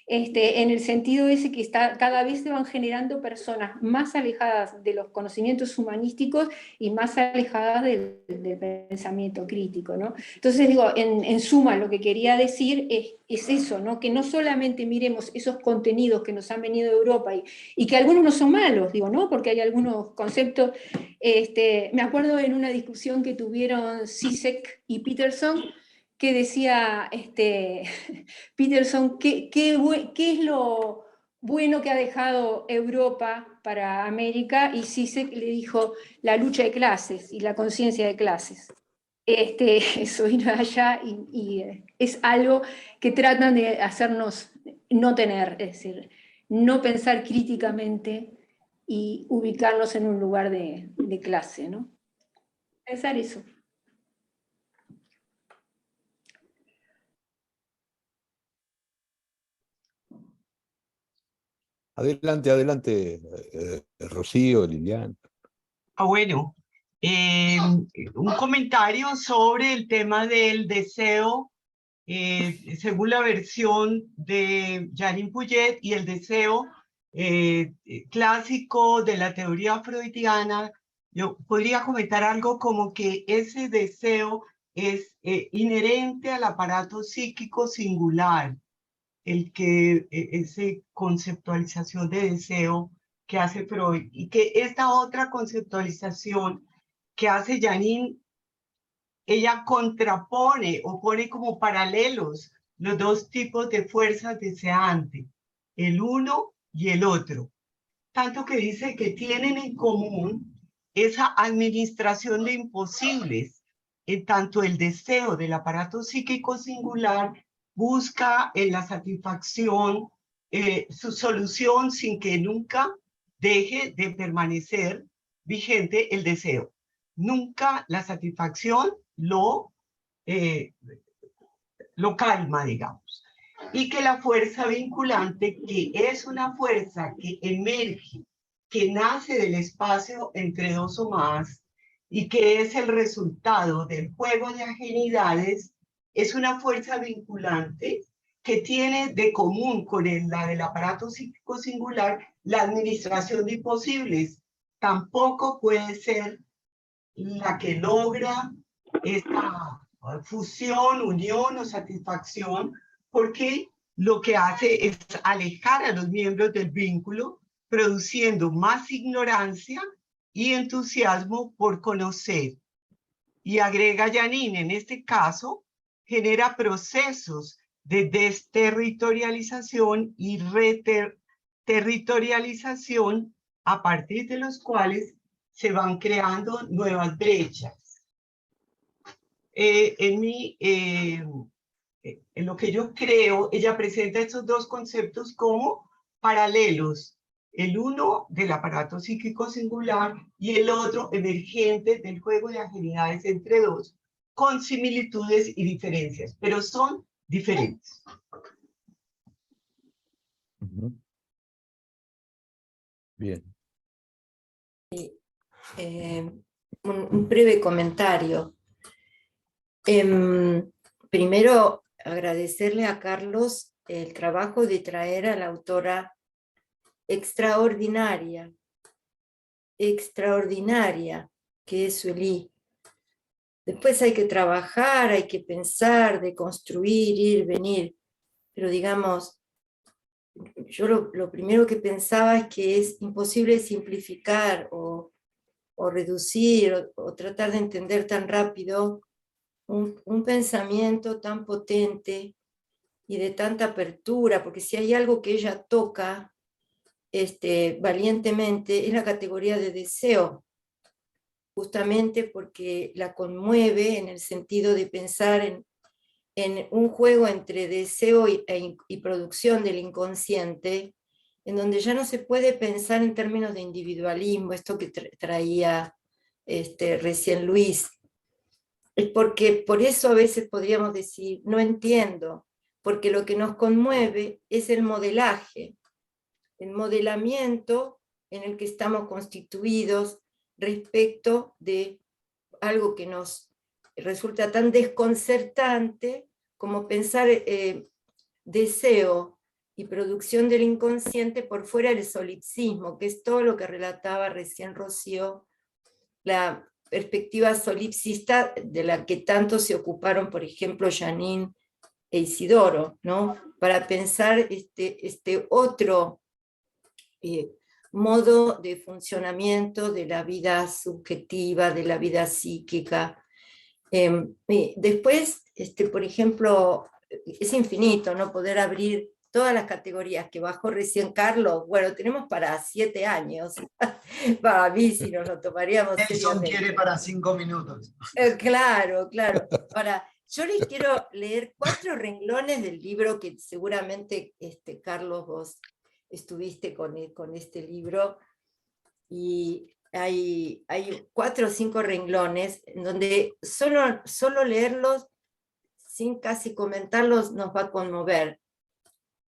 en el sentido ese que cada vez se van generando personas más alejadas de los conocimientos humanísticos y más alejadas del pensamiento crítico, ¿no? Entonces, digo, en suma, lo que quería decir es eso, ¿no? Que no solamente miremos esos contenidos que nos han venido de Europa y que algunos no son malos, digo, ¿no? Porque hay algunos conceptos, me acuerdo en una discusión que tuvieron Zizek y Peterson, que decía Peterson, ¿qué es lo bueno que ha dejado Europa para América? Y Zizek le dijo, la lucha de clases y la conciencia de clases. Eso vino de allá y es algo que tratan de hacernos no tener, es decir, no pensar críticamente y ubicarnos en un lugar de clase, ¿no? Pensar eso. Adelante, adelante, Rocío, Lilian. Bueno, un comentario sobre el tema del deseo, según la versión de Janine Puyet, y el deseo clásico de la teoría freudiana. Yo podría comentar algo como que ese deseo es inherente al aparato psíquico singular, esa conceptualización de deseo que hace Freud, y que esta otra conceptualización que hace Janine, ella contrapone o pone como paralelos los dos tipos de fuerzas deseantes, el uno y el otro, tanto que dice que tienen en común esa administración de imposibles, en tanto el deseo del aparato psíquico singular busca en la satisfacción su solución sin que nunca deje de permanecer vigente el deseo. Nunca la satisfacción lo calma, digamos. Y que la fuerza vinculante, que es una fuerza que emerge, que nace del espacio entre dos o más, y que es el resultado del juego de ajenidades, es una fuerza vinculante que tiene de común con la del aparato psíquico singular la administración de imposibles. Tampoco puede ser la que logra esta fusión, unión o satisfacción, porque lo que hace es alejar a los miembros del vínculo, produciendo más ignorancia y entusiasmo por conocer. Y agrega Janine, en este caso, genera procesos de desterritorialización y reterritorialización a partir de los cuales se van creando nuevas brechas. En lo que yo creo, ella presenta estos dos conceptos como paralelos. El uno del aparato psíquico singular y el otro emergente del juego de afinidades entre dos, con similitudes y diferencias, pero son diferentes. Bien. Un breve comentario. Primero, agradecerle a Carlos el trabajo de traer a la autora extraordinaria que es Sueli. Después hay que trabajar, hay que pensar, de construir, ir, venir, pero digamos, yo lo primero que pensaba es que es imposible simplificar o reducir o tratar de entender tan rápido un pensamiento tan potente y de tanta apertura, porque si hay algo que ella toca valientemente es la categoría de deseo, justamente porque la conmueve en el sentido de pensar en un juego entre deseo y producción del inconsciente, en donde ya no se puede pensar en términos de individualismo, esto que traía recién Luis. Es porque por eso a veces podríamos decir, no entiendo, porque lo que nos conmueve es el modelaje, el modelamiento en el que estamos constituidos respecto de algo que nos resulta tan desconcertante como pensar deseo y producción del inconsciente por fuera del solipsismo, que es todo lo que relataba recién Rocío, la perspectiva solipsista de la que tanto se ocuparon, por ejemplo, Janine e Isidoro, ¿no? Para pensar este otro modo de funcionamiento de la vida subjetiva, de la vida psíquica. Después, por ejemplo, es infinito, ¿no? Poder abrir todas las categorías que bajó recién Carlos. Bueno, tenemos para 7 años. Para mí, si nos lo tomaríamos Nelson seriamente. quiere para 5 minutos. Claro, claro. Ahora, yo les quiero leer 4 renglones del libro que seguramente, Carlos, vos estuviste con este libro, y hay 4 o 5 renglones en donde solo leerlos sin casi comentarlos nos va a conmover.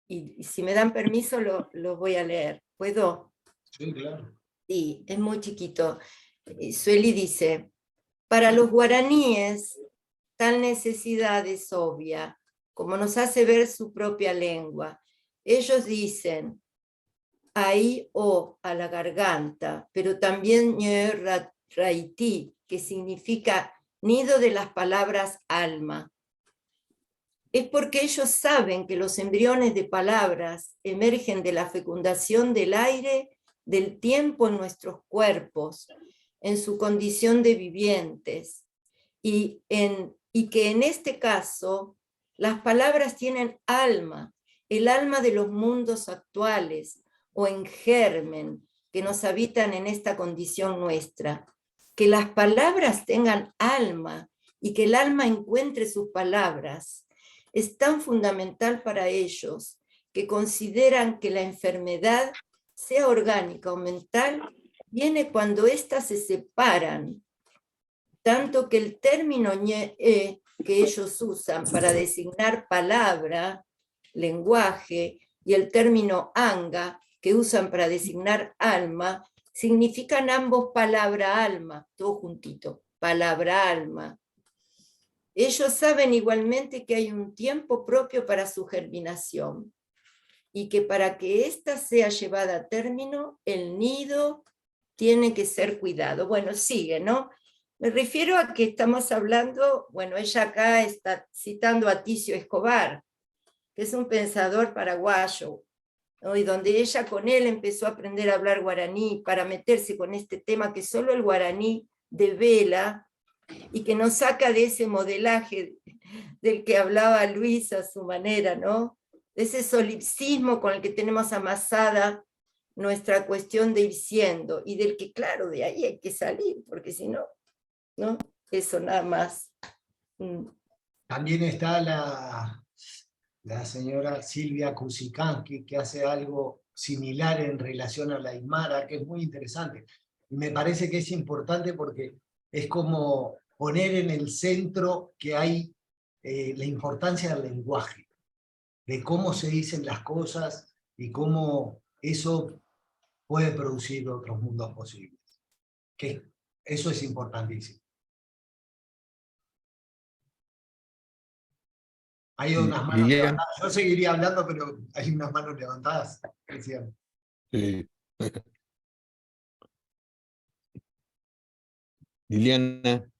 Y si me dan permiso lo voy a leer. ¿Puedo? Sí, claro. Sí, es muy chiquito. Sueli dice, para los guaraníes tal necesidad es obvia, como nos hace ver su propia lengua. Ellos dicen, ahí o a la garganta, pero también raití, que significa nido de las palabras alma. Es porque ellos saben que los embriones de palabras emergen de la fecundación del aire, del tiempo en nuestros cuerpos, en su condición de vivientes, y que en este caso las palabras tienen alma, el alma de los mundos actuales, o en germen, que nos habitan en esta condición nuestra. Que las palabras tengan alma y que el alma encuentre sus palabras es tan fundamental para ellos que consideran que la enfermedad, sea orgánica o mental, viene cuando éstas se separan, tanto que el término que ellos usan para designar palabra, lenguaje, y el término anga, que usan para designar alma, significan ambos palabra-alma, todo juntito, palabra-alma. Ellos saben igualmente que hay un tiempo propio para su germinación y que para que ésta sea llevada a término, el nido tiene que ser cuidado. Bueno, sigue, ¿no? Me refiero a que estamos hablando, bueno, ella acá está citando a Ticio Escobar, que es un pensador paraguayo, ¿no? Y donde ella con él empezó a aprender a hablar guaraní para meterse con este tema que solo el guaraní devela y que nos saca de ese modelaje del que hablaba Luis a su manera, ¿no? De ese solipsismo con el que tenemos amasada nuestra cuestión de ir siendo, y del que, claro, de ahí hay que salir, porque si no, ¿no? Eso nada más. También está la señora Silvia Cusicán, que hace algo similar en relación a la Aymara, que es muy interesante. Y me parece que es importante porque es como poner en el centro que hay la importancia del lenguaje, de cómo se dicen las cosas y cómo eso puede producir otros mundos posibles. Que eso es importantísimo. Hay unas manos levantadas. Yo seguiría hablando, pero hay unas manos levantadas. Sí. Liliana.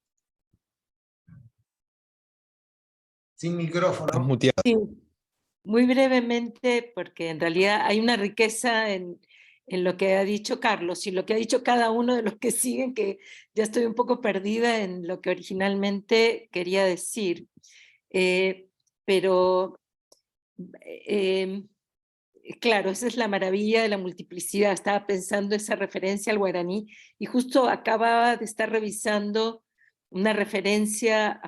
Sin micrófono. Estás muteada. Sí, muy brevemente, porque en realidad hay una riqueza en lo que ha dicho Carlos y lo que ha dicho cada uno de los que siguen, que ya estoy un poco perdida en lo que originalmente quería decir. Pero claro, esa es la maravilla de la multiplicidad. Estaba pensando esa referencia al guaraní y justo acababa de estar revisando una referencia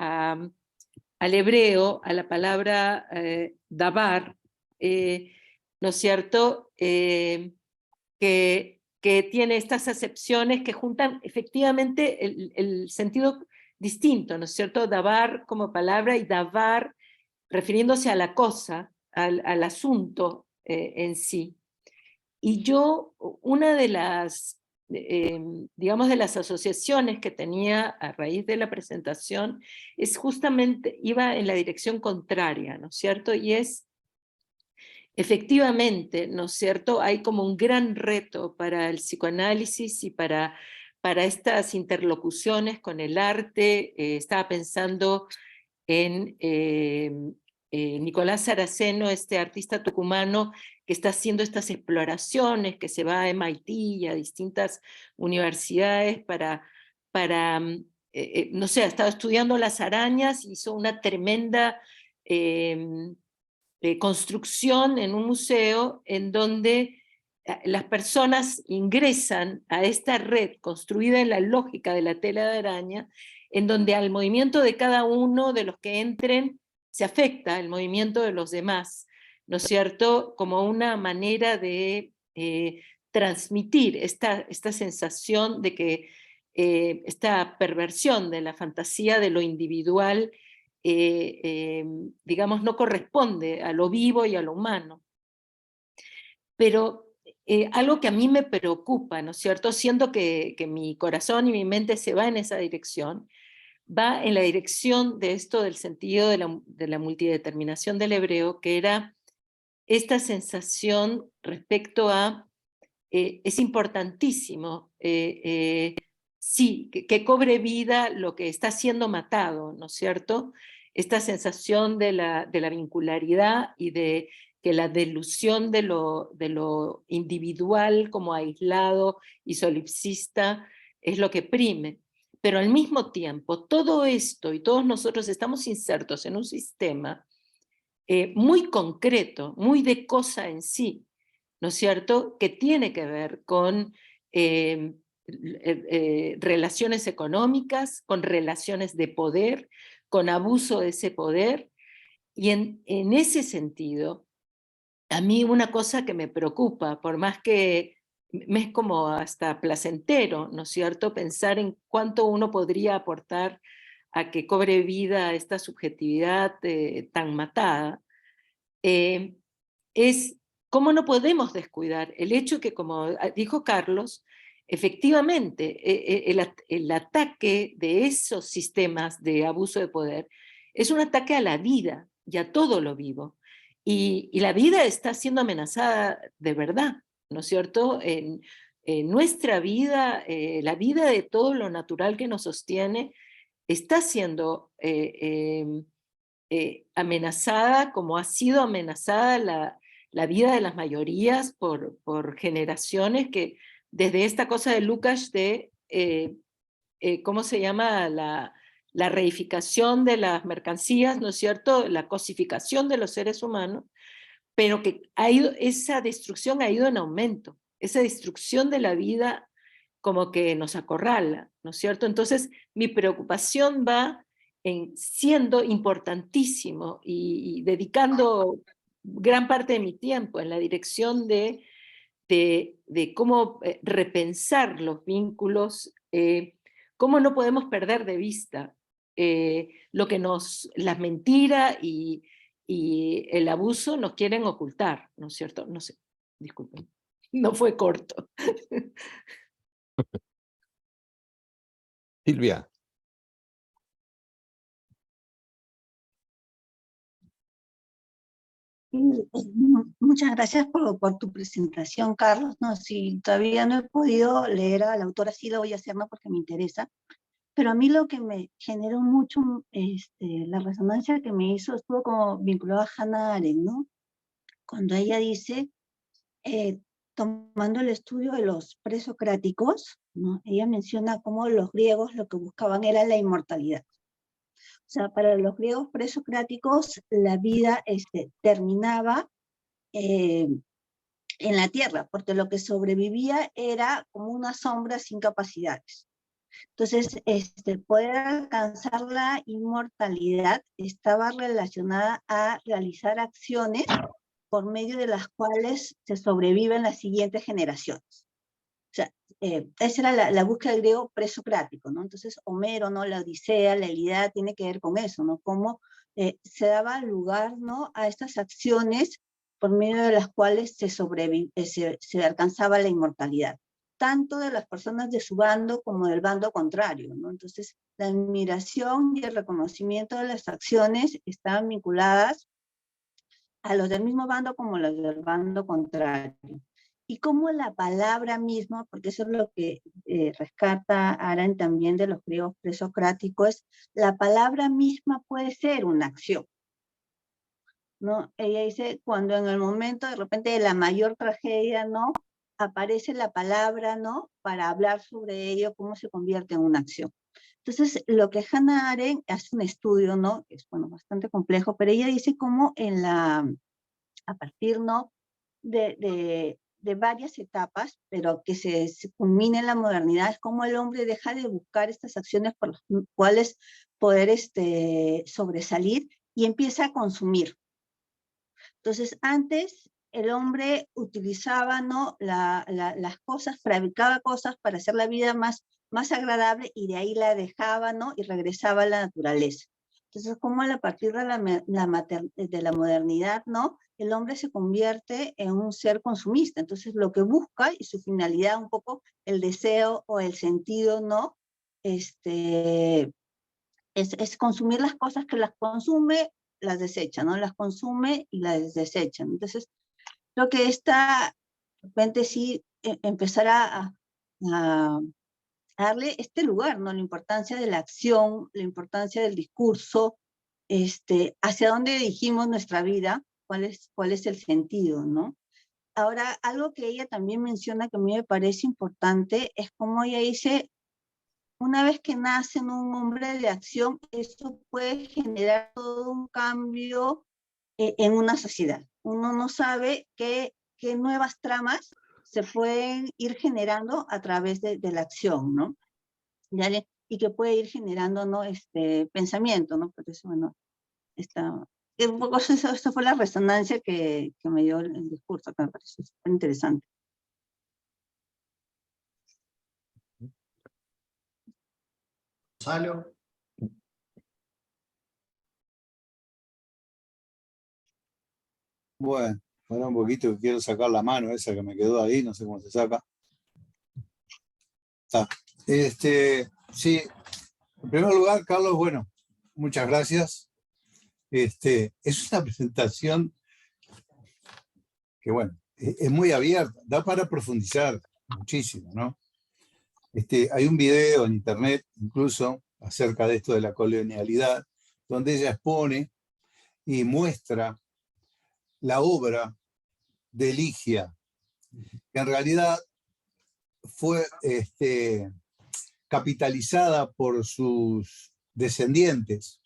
al hebreo, a la palabra dabar, ¿no es cierto? Que tiene estas acepciones que juntan efectivamente el sentido distinto, ¿no es cierto? Dabar como palabra y davar refiriéndose a la cosa, al asunto en sí. Y yo, una de las, digamos, de las asociaciones que tenía a raíz de la presentación, es justamente, iba en la dirección contraria, ¿no es cierto? Y es, efectivamente, ¿no es cierto? Hay como un gran reto para el psicoanálisis y para estas interlocuciones con el arte. Estaba pensando en Nicolás Saraceno, este artista tucumano que está haciendo estas exploraciones, que se va a MIT y a distintas universidades no sé, ha estado estudiando las arañas, hizo una tremenda construcción en un museo en donde las personas ingresan a esta red construida en la lógica de la tela de araña, en donde al movimiento de cada uno de los que entren se afecta el movimiento de los demás, ¿no es cierto? Como una manera de transmitir esta sensación de que esta perversión de la fantasía de lo individual, digamos, no corresponde a lo vivo y a lo humano. Pero algo que a mí me preocupa, ¿no es cierto? Siendo que mi corazón y mi mente se va en esa dirección, va en la dirección de esto del sentido de la multideterminación del hebreo, que era esta sensación respecto a, es importantísimo, sí, que cobre vida lo que está siendo matado, ¿no es cierto? Esta sensación de la vincularidad y de que la delusión de lo individual como aislado y solipsista es lo que prime. Pero al mismo tiempo, todo esto y todos nosotros estamos insertos en un sistema muy concreto, muy de cosa en sí, ¿no es cierto?, que tiene que ver con relaciones económicas, con relaciones de poder, con abuso de ese poder, y en ese sentido, a mí una cosa que me preocupa, por más que me es como hasta placentero, ¿no es cierto?, pensar en cuánto uno podría aportar a que cobre vida esta subjetividad tan matada, es cómo no podemos descuidar el hecho que, como dijo Carlos, efectivamente el ataque de esos sistemas de abuso de poder es un ataque a la vida y a todo lo vivo. Y la vida está siendo amenazada de verdad, ¿no es cierto? En nuestra vida, la vida de todo lo natural que nos sostiene, está siendo amenazada como ha sido amenazada la vida de las mayorías por generaciones que desde esta cosa de Lucas de, ¿cómo se llama? La reificación de las mercancías, ¿no es cierto? La cosificación de los seres humanos, pero que esa destrucción ha ido en aumento, esa destrucción de la vida como que nos acorrala, ¿no es cierto? Entonces, mi preocupación va en siendo importantísimo y dedicando gran parte de mi tiempo en la dirección de cómo repensar los vínculos, cómo no podemos perder de vista lo que las mentiras y el abuso nos quieren ocultar, ¿no es cierto? No sé, disculpen, no fue corto. Silvia. Muchas gracias por tu presentación, Carlos. No, si todavía no he podido leer a la autora, sí lo voy a hacer, ¿no? Porque me interesa. Pero a mí lo que me generó mucho, la resonancia que me hizo, estuvo como vinculado a Hannah Arendt, ¿no? Cuando ella dice, tomando el estudio de los presocráticos, ¿no? Ella menciona cómo los griegos lo que buscaban era la inmortalidad. O sea, para los griegos presocráticos, la vida terminaba en la tierra, porque lo que sobrevivía era como una sombra sin capacidades. Entonces, poder alcanzar la inmortalidad estaba relacionada a realizar acciones por medio de las cuales se sobreviven las siguientes generaciones. O sea, esa era la búsqueda del griego presocrático, ¿no? Entonces, Homero, ¿no? La Odisea, la Ilíada tiene que ver con eso, ¿no? Cómo se daba lugar, ¿no? A estas acciones por medio de las cuales se alcanzaba la inmortalidad, tanto de las personas de su bando como del bando contrario, ¿no? Entonces, la admiración y el reconocimiento de las acciones estaban vinculadas a los del mismo bando como los del bando contrario. Y como la palabra misma, porque eso es lo que rescata Arendt también de los griegos presocráticos, la palabra misma puede ser una acción, ¿no? Ella dice, cuando en el momento de repente de la mayor tragedia, ¿no? Aparece la palabra, ¿no? Para hablar sobre ello, cómo se convierte en una acción. Entonces, lo que Hannah Arendt hace un estudio, ¿no? Que es, bueno, bastante complejo, pero ella dice cómo a partir, ¿no? De varias etapas, pero que se culmina en la modernidad, es como el hombre deja de buscar estas acciones por las cuales poder sobresalir y empieza a consumir. Entonces, antes el hombre utilizaba, ¿no? las cosas, fabricaba cosas para hacer la vida más agradable y de ahí la dejaba, ¿no? Y regresaba a la naturaleza. Entonces, como a partir de la modernidad, ¿no? El hombre se convierte en un ser consumista. Entonces, lo que busca y su finalidad, un poco el deseo o el sentido, ¿no? Es consumir las cosas que las consume, las desecha, ¿no? Las consume y las desecha. Entonces, creo que de repente sí empezar a darle este lugar, ¿no? La importancia de la acción, la importancia del discurso, hacia dónde dirigimos nuestra vida, cuál es el sentido, ¿no? Ahora, algo que ella también menciona que a mí me parece importante es como ella dice, una vez que nace un hombre de acción, eso puede generar todo un cambio en una sociedad. Uno no sabe qué nuevas tramas se pueden ir generando a través de la acción, ¿no? ¿Vale? Y que puede ir generando, ¿no? Pensamiento, ¿no? Por eso, bueno, un poco eso fue la resonancia que me dio el discurso, que me pareció súper interesante. Gonzalo. Bueno, un poquito, quiero sacar la mano esa que me quedó ahí, no sé cómo se saca. Está. Sí, en primer lugar, Carlos, bueno, muchas gracias. Es una presentación que, bueno, es muy abierta, da para profundizar muchísimo, ¿no? Hay un video en internet, incluso, acerca de esto de la colonialidad, donde ella expone y muestra la obra de Ligia, que en realidad fue capitalizada por sus descendientes,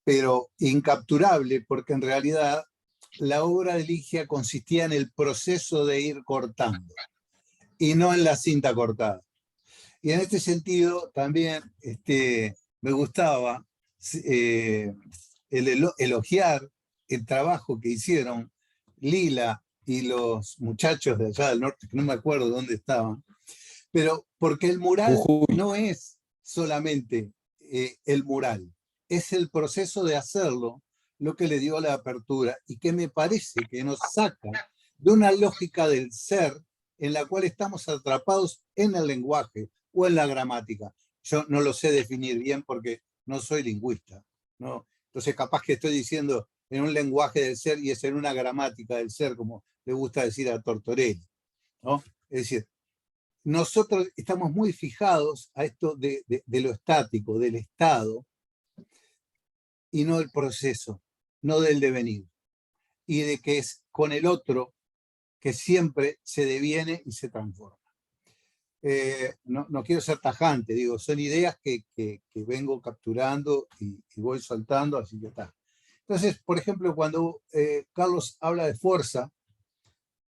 pero incapturable, porque en realidad la obra de Ligia consistía en el proceso de ir cortando, y no en la cinta cortada. Y en este sentido también me gustaba elogiar el trabajo que hicieron Lila y los muchachos de allá del norte, que no me acuerdo dónde estaban, pero porque el mural no es solamente el mural, es el proceso de hacerlo lo que le dio la apertura y que me parece que nos saca de una lógica del ser en la cual estamos atrapados en el lenguaje o en la gramática. Yo no lo sé definir bien porque no soy lingüista, ¿no? Entonces capaz que estoy diciendo en un lenguaje del ser y es en una gramática del ser, como le gusta decir a Tortorelli, ¿no? Es decir, nosotros estamos muy fijados a esto de lo estático, del estado, y no del proceso, no del devenir, y de que es con el otro que siempre se deviene y se transforma. No quiero ser tajante, digo, son ideas que vengo capturando y voy soltando, así que está. Entonces, por ejemplo, cuando Carlos habla de fuerza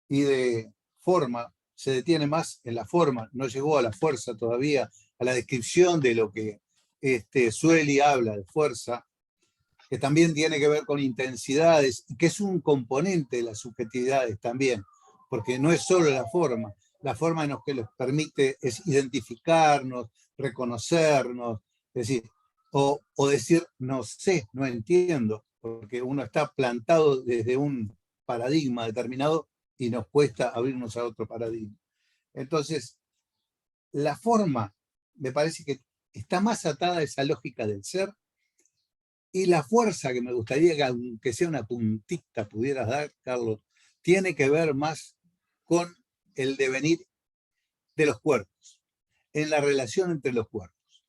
y de forma, se detiene más en la forma, no llegó a la fuerza todavía, a la descripción de lo que Sueli habla de fuerza, que también tiene que ver con intensidades, y que es un componente de las subjetividades también, porque no es solo la forma en la que nos permite es identificarnos, reconocernos, es decir, o decir no sé, no entiendo, porque uno está plantado desde un paradigma determinado y nos cuesta abrirnos a otro paradigma. Entonces, la forma me parece que está más atada a esa lógica del ser, y la fuerza que me gustaría que, aunque sea una puntita, pudieras dar, Carlos, tiene que ver más con el devenir de los cuerpos, en la relación entre los cuerpos.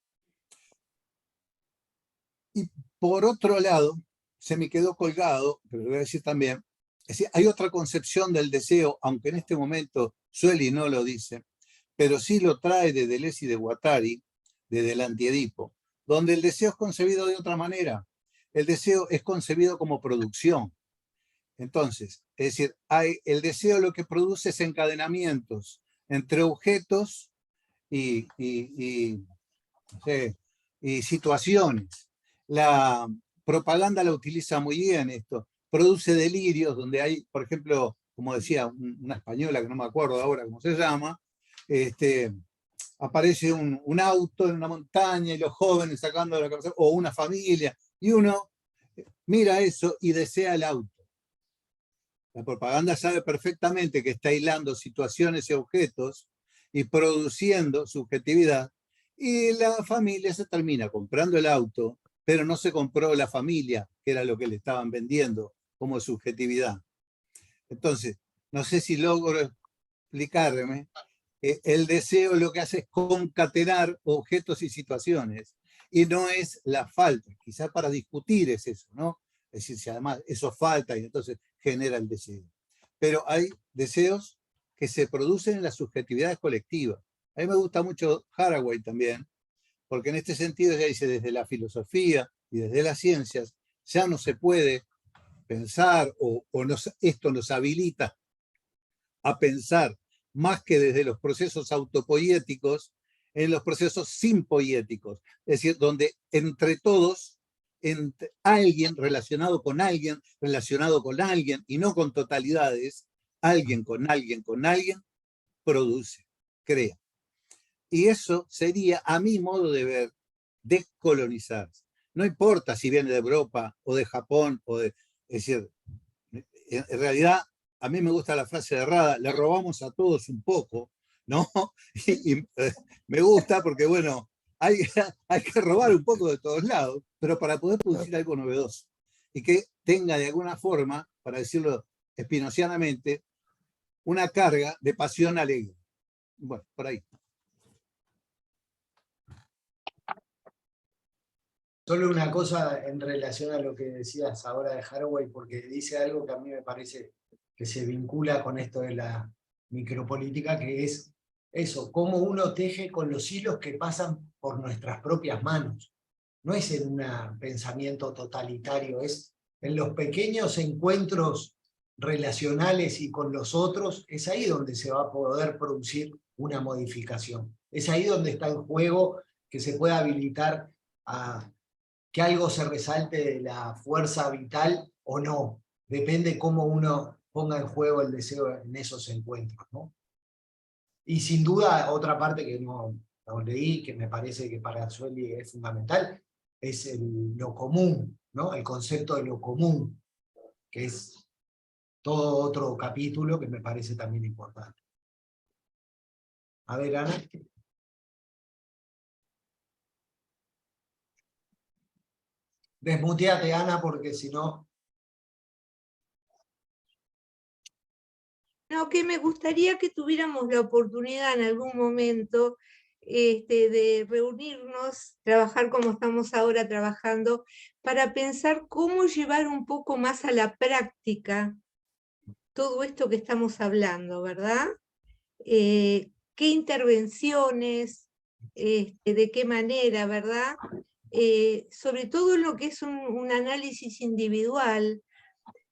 Y por otro lado, se me quedó colgado, pero lo voy a decir también, es decir, hay otra concepción del deseo, aunque en este momento Sueli no lo dice, pero sí lo trae de Deleuze y de Guattari, desde el Antiedipo, donde el deseo es concebido de otra manera. El deseo es concebido como producción. Entonces, es decir, el deseo lo que produce es encadenamientos entre objetos y situaciones. La propaganda la utiliza muy bien esto. Produce delirios donde hay, por ejemplo, como decía una española que no me acuerdo ahora cómo se llama, aparece un auto en una montaña y los jóvenes sacando la cabeza, o una familia, y uno mira eso y desea el auto. La propaganda sabe perfectamente que está hilando situaciones y objetos y produciendo subjetividad, y la familia se termina comprando el auto, pero no se compró la familia, que era lo que le estaban vendiendo como subjetividad. Entonces, no sé si logro explicarme. El deseo lo que hace es concatenar objetos y situaciones, y no es la falta. Quizá para discutir es eso, ¿no? Es decir, si además eso falta y entonces genera el deseo. Pero hay deseos que se producen en las subjetividades colectivas. A mí me gusta mucho Haraway también, porque en este sentido ya dice, desde la filosofía y desde las ciencias, ya no se puede pensar, esto nos habilita a pensar más que desde los procesos autopoiéticos, en los procesos simpoiéticos, es decir, donde entre todos, alguien relacionado con alguien, y no con totalidades, alguien con alguien, produce, crea. Y eso sería, a mi modo de ver, descolonizarse. No importa si viene de Europa o de Japón, es decir, en realidad, a mí me gusta la frase de Rada, le robamos a todos un poco, ¿no? Y me gusta porque, bueno, hay, hay que robar un poco de todos lados, pero para poder producir algo novedoso y que tenga de alguna forma, para decirlo espinocianamente, una carga de pasión alegre. Bueno, por ahí. Solo una cosa en relación a lo que decías ahora de Haraway, porque dice algo que a mí me parece que se vincula con esto de la micropolítica, que es eso, cómo uno teje con los hilos que pasan por nuestras propias manos. No es en un pensamiento totalitario, es en los pequeños encuentros relacionales y con los otros, es ahí donde se va a poder producir una modificación. Es ahí donde está el juego que se puede habilitar a que algo se resalte de la fuerza vital o no. Depende cómo uno ponga en juego el deseo en esos encuentros, ¿no? Y sin duda, otra parte que no leí, que me parece que para Sueli es fundamental, es lo común, ¿no? El concepto de lo común, que es todo otro capítulo que me parece también importante. A ver, Ana. Desmuteate, Ana, porque si no... No, que me gustaría que tuviéramos la oportunidad en algún momento de reunirnos, trabajar como estamos ahora trabajando, para pensar cómo llevar un poco más a la práctica todo esto que estamos hablando, ¿verdad? ¿Qué intervenciones, de qué manera, ¿verdad? Sobre todo en lo que es un análisis individual,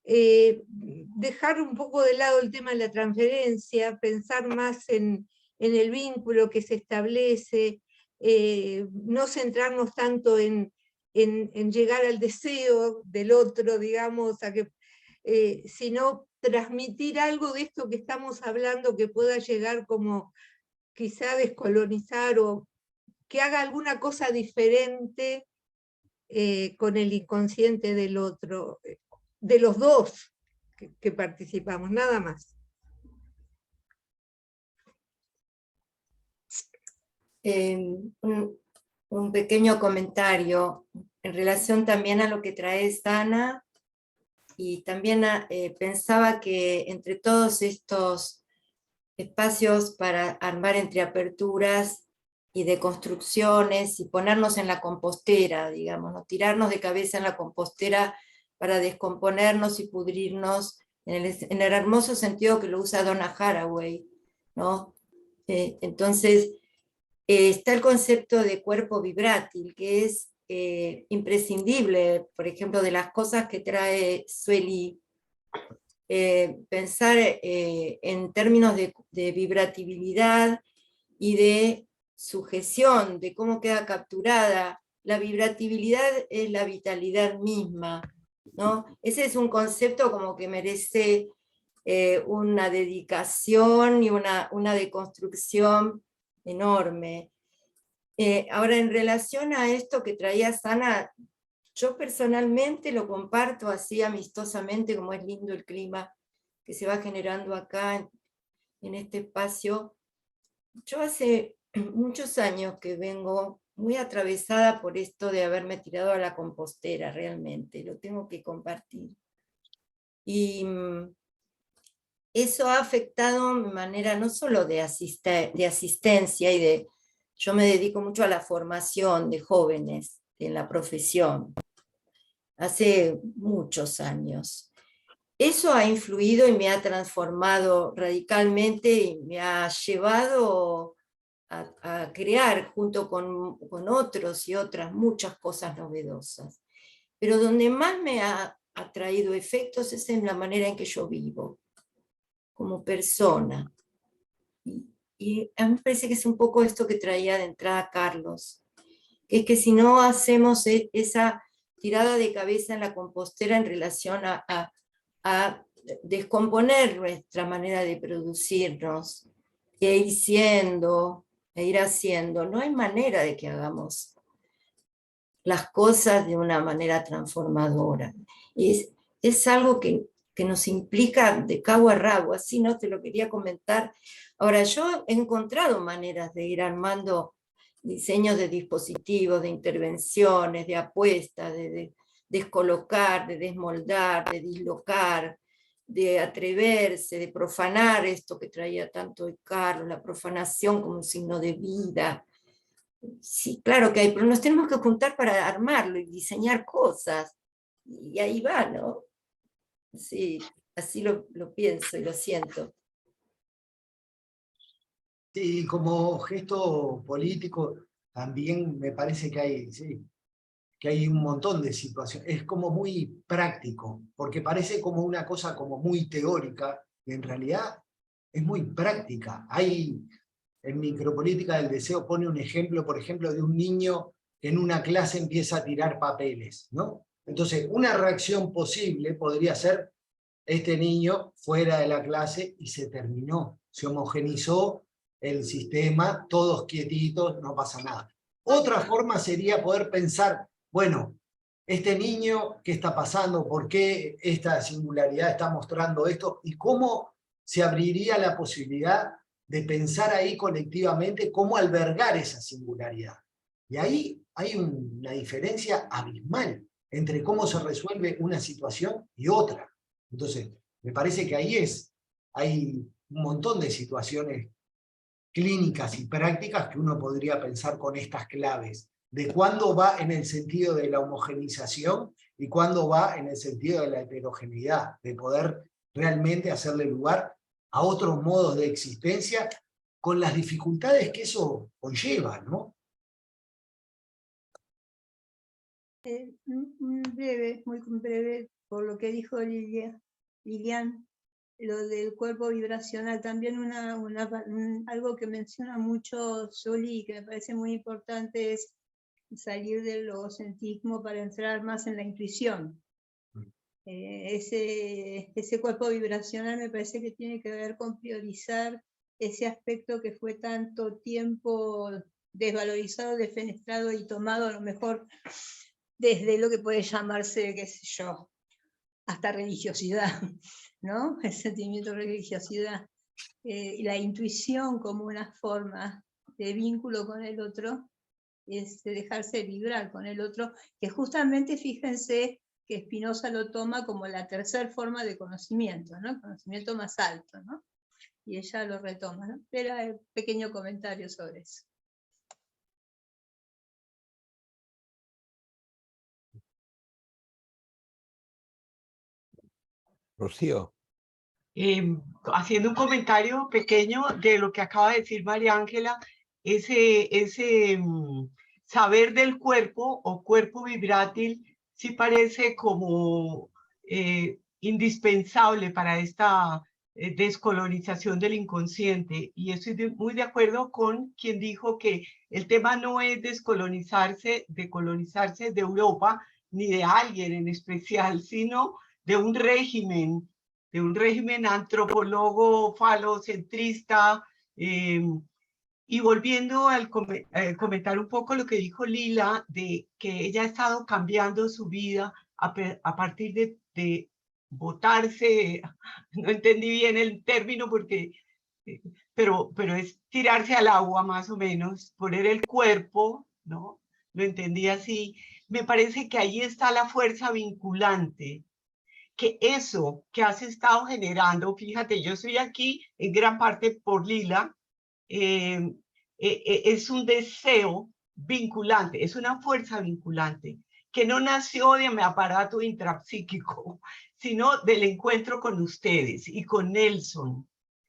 dejar un poco de lado el tema de la transferencia, pensar más en el vínculo que se establece, no centrarnos tanto en llegar al deseo del otro, digamos, sino transmitir algo de esto que estamos hablando que pueda llegar como quizá descolonizar o que haga alguna cosa diferente con el inconsciente del otro, de los dos que participamos, nada más. Un pequeño comentario en relación también a lo que trae Ana, y también pensaba que entre todos estos espacios para armar entre aperturas y deconstrucciones y ponernos en la compostera, digamos, ¿no? Tirarnos de cabeza en la compostera para descomponernos y pudrirnos en el hermoso sentido que lo usa Donna Haraway, ¿no? Entonces, está el concepto de cuerpo vibrátil, que es imprescindible, por ejemplo, de las cosas que trae Sueli, pensar en términos de vibratibilidad y de sujeción, de cómo queda capturada. La vibratibilidad es la vitalidad misma, ¿no? Ese es un concepto como que merece una dedicación y una deconstrucción enorme. Ahora, en relación a esto que traía Ana, yo personalmente lo comparto así amistosamente, como es lindo el clima que se va generando acá en este espacio. Yo hace muchos años que vengo muy atravesada por esto de haberme tirado a la compostera, realmente, lo tengo que compartir. Y eso ha afectado mi manera no solo de asistencia y de... Yo me dedico mucho a la formación de jóvenes en la profesión, hace muchos años. Eso ha influido y me ha transformado radicalmente y me ha llevado a crear junto con otros y otras muchas cosas novedosas. Pero donde más me ha traído efectos es en la manera en que yo vivo, como persona. Y a mí me parece que es un poco esto que traía de entrada Carlos, que es que si no hacemos esa tirada de cabeza en la compostera en relación a descomponer nuestra manera de producirnos, e ir siendo, e ir haciendo, no hay manera de que hagamos las cosas de una manera transformadora. Es algo que nos implica de cabo a rabo, así no te lo quería comentar. Ahora, yo he encontrado maneras de ir armando diseños de dispositivos, de intervenciones, de apuestas, de descolocar, de desmoldar, de dislocar, de atreverse, de profanar esto que traía tanto de Carlos, la profanación como un signo de vida. Sí, claro que hay, pero nos tenemos que juntar para armarlo y diseñar cosas. Y ahí va, ¿no? Sí, así lo pienso y lo siento. Sí, como gesto político también me parece que hay, sí, que hay un montón de situaciones. Es como muy práctico, porque parece como una cosa como muy teórica, y en realidad es muy práctica. En Micropolítica del Deseo pone un ejemplo, por ejemplo, de un niño que en una clase empieza a tirar papeles, ¿no? Entonces, una reacción posible podría ser, este niño fuera de la clase y se terminó, se homogenizó el sistema, todos quietitos, no pasa nada. Otra forma sería poder pensar, bueno, este niño, ¿qué está pasando? ¿Por qué esta singularidad está mostrando esto? ¿Y cómo se abriría la posibilidad de pensar ahí colectivamente cómo albergar esa singularidad? Y ahí hay una diferencia abismal entre cómo se resuelve una situación y otra. Entonces, me parece que hay un montón de situaciones clínicas y prácticas que uno podría pensar con estas claves, de cuándo va en el sentido de la homogenización y cuándo va en el sentido de la heterogeneidad, de poder realmente hacerle lugar a otros modos de existencia con las dificultades que eso conlleva, ¿no? Muy breve, por lo que dijo Lilian, lo del cuerpo vibracional, también algo que menciona mucho Soli y que me parece muy importante es salir del logocentrismo para entrar más en la intuición. Ese cuerpo vibracional me parece que tiene que ver con priorizar ese aspecto que fue tanto tiempo desvalorizado, defenestrado y tomado a lo mejor desde lo que puede llamarse, qué sé yo, hasta religiosidad, ¿no? El sentimiento de religiosidad. Y la intuición como una forma de vínculo con el otro, es dejarse vibrar con el otro, que justamente, fíjense, que Spinoza lo toma como la tercera forma de conocimiento, ¿no? Conocimiento más alto, ¿no? Y ella lo retoma, ¿no? Era un pequeño comentario sobre eso. Rocío. Haciendo un comentario pequeño de lo que acaba de decir María Ángela, ese saber del cuerpo o cuerpo vibrátil sí parece como indispensable para esta descolonización del inconsciente. Y estoy muy de acuerdo con quien dijo que el tema no es decolonizarse de Europa ni de alguien en especial, sino de un régimen antropólogo falocentrista. Y volviendo al comentar un poco lo que dijo Lila, de que ella ha estado cambiando su vida a partir de botarse, no entendí bien el término porque, pero es tirarse al agua más o menos, poner el cuerpo, ¿no? Lo entendí así. Me parece que ahí está la fuerza vinculante, que eso que has estado generando, fíjate, yo estoy aquí en gran parte por Lila, es un deseo vinculante, es una fuerza vinculante, que no nació de mi aparato intrapsíquico, sino del encuentro con ustedes y con Nelson,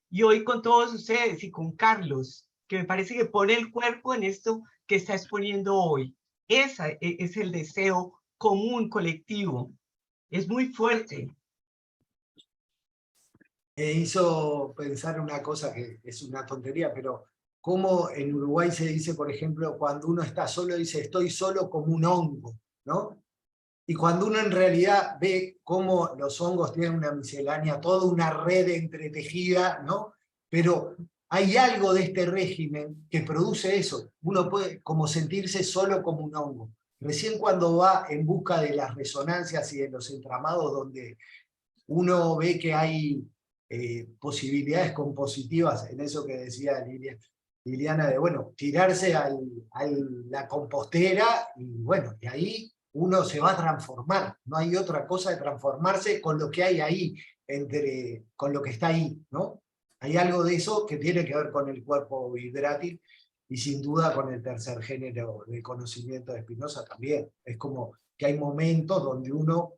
y hoy con todos ustedes y con Carlos, que me parece que pone el cuerpo en esto que está exponiendo hoy. Ese es el deseo común, colectivo. Es muy fuerte. Me hizo pensar una cosa que es una tontería, pero cómo en Uruguay se dice, por ejemplo, cuando uno está solo, dice estoy solo como un hongo, ¿no? Y cuando uno en realidad ve cómo los hongos tienen una miscelánea, toda una red entretejida, ¿no? Pero hay algo de este régimen que produce eso. Uno puede como sentirse solo como un hongo. Recién cuando va en busca de las resonancias y de los entramados donde uno ve que hay posibilidades compositivas, en eso que decía Lilia, Liliana, de, bueno, tirarse a la compostera y bueno, y ahí uno se va a transformar. No hay otra cosa de transformarse con lo que hay ahí, con lo que está ahí, ¿no? Hay algo de eso que tiene que ver con el cuerpo vibrátil y sin duda con el tercer género de conocimiento de Spinoza también. Es como que hay momentos donde uno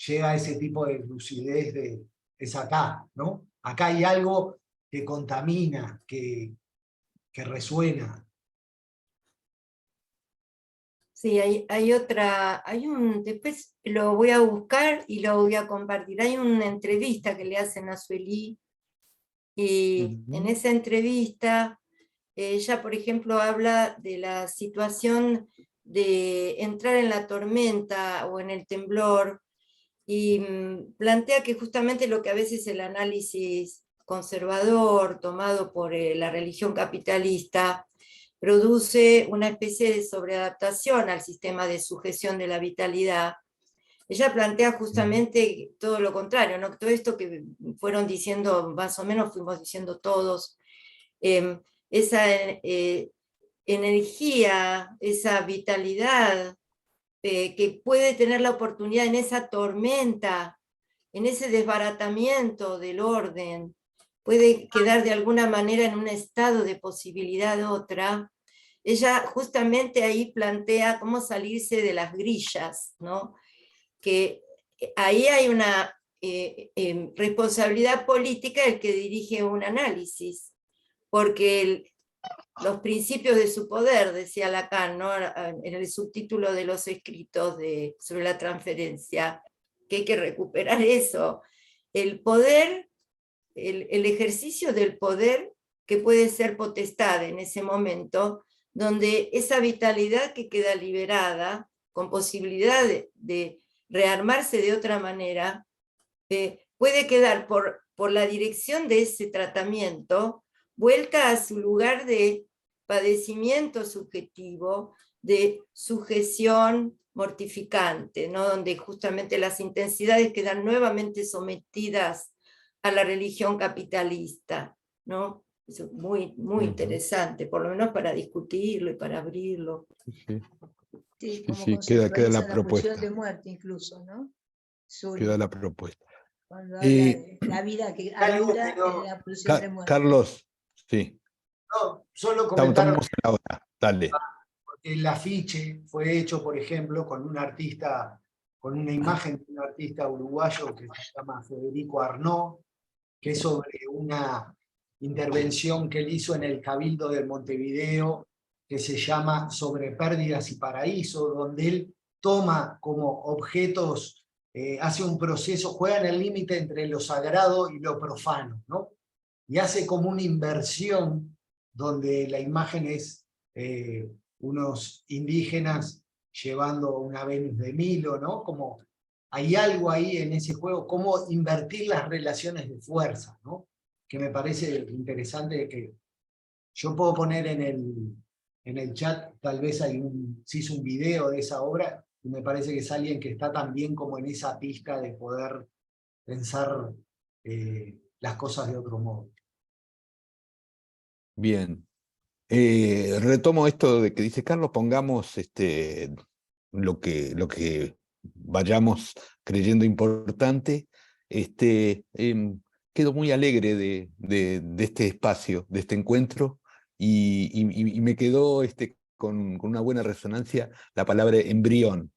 llega a ese tipo de lucidez es acá, ¿no? Acá hay algo que contamina, que resuena. Sí, después lo voy a buscar y lo voy a compartir. Hay una entrevista que le hacen a Sueli, y en esa entrevista ella, por ejemplo, habla de la situación de entrar en la tormenta o en el temblor, y plantea que justamente lo que a veces el análisis conservador, tomado por la religión capitalista, produce una especie de sobreadaptación al sistema de sujeción de la vitalidad. Ella plantea justamente todo lo contrario, ¿no? Todo esto que fueron diciendo, más o menos fuimos diciendo todos, esa energía, esa vitalidad que puede tener la oportunidad en esa tormenta, en ese desbaratamiento del orden, puede quedar de alguna manera en un estado de posibilidad otra. Ella justamente ahí plantea cómo salirse de las grillas, ¿no? Que ahí hay una responsabilidad política del que dirige un análisis, porque los principios de su poder, decía Lacan, ¿no? En el subtítulo de los escritos sobre la transferencia, que hay que recuperar eso, el poder, el ejercicio del poder que puede ser potestad en ese momento, donde esa vitalidad que queda liberada, con posibilidad de rearmarse de otra manera, puede quedar por la dirección de ese tratamiento, vuelta a su lugar de padecimiento subjetivo, de sujeción mortificante, ¿no? Donde justamente las intensidades quedan nuevamente sometidas a la religión capitalista, ¿no? Eso es muy, muy interesante, por lo menos para discutirlo y para abrirlo. Sí, como queda la conceptualiza la propuesta. pulsión de muerte incluso, ¿no? Queda la propuesta. Cuando habla de la vida que anda en la pulsión de muerte. Carlos, sí. No, solo comentar. Estamos en la hora, dale. El afiche fue hecho, por ejemplo, con un artista, con una imagen de un artista uruguayo que se llama Federico Arnaud, que es sobre una intervención que él hizo en el Cabildo de Montevideo, que se llama Sobre Pérdidas y Paraíso, donde él toma como objetos, hace un proceso, juega en el límite entre lo sagrado y lo profano, ¿no? Y hace como una inversión donde la imagen es unos indígenas llevando una Venus de Milo, ¿no? Como hay algo ahí en ese juego, cómo invertir las relaciones de fuerza, ¿no? Que me parece interesante, que yo puedo poner en el chat, tal vez se hizo un video de esa obra, y me parece que es alguien que está también como en esa pista de poder pensar las cosas de otro modo. Bien. Retomo esto de que dice Carlos, pongamos lo que vayamos creyendo importante. Quedo muy alegre de este espacio, de este encuentro, y me quedó con una buena resonancia la palabra embrión.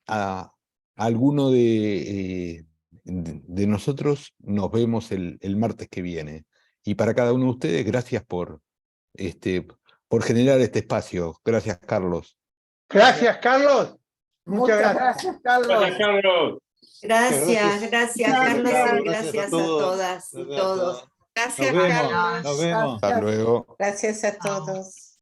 A alguno de nosotros nos vemos el martes que viene. Y para cada uno de ustedes, gracias por generar este espacio. Gracias, Carlos. Gracias, Carlos. Muchas gracias, Carlos. Gracias, Carlos. Gracias, Carlos, y gracias a todas y todos. Gracias, Carlos. Nos vemos. Hasta luego. Gracias a todos.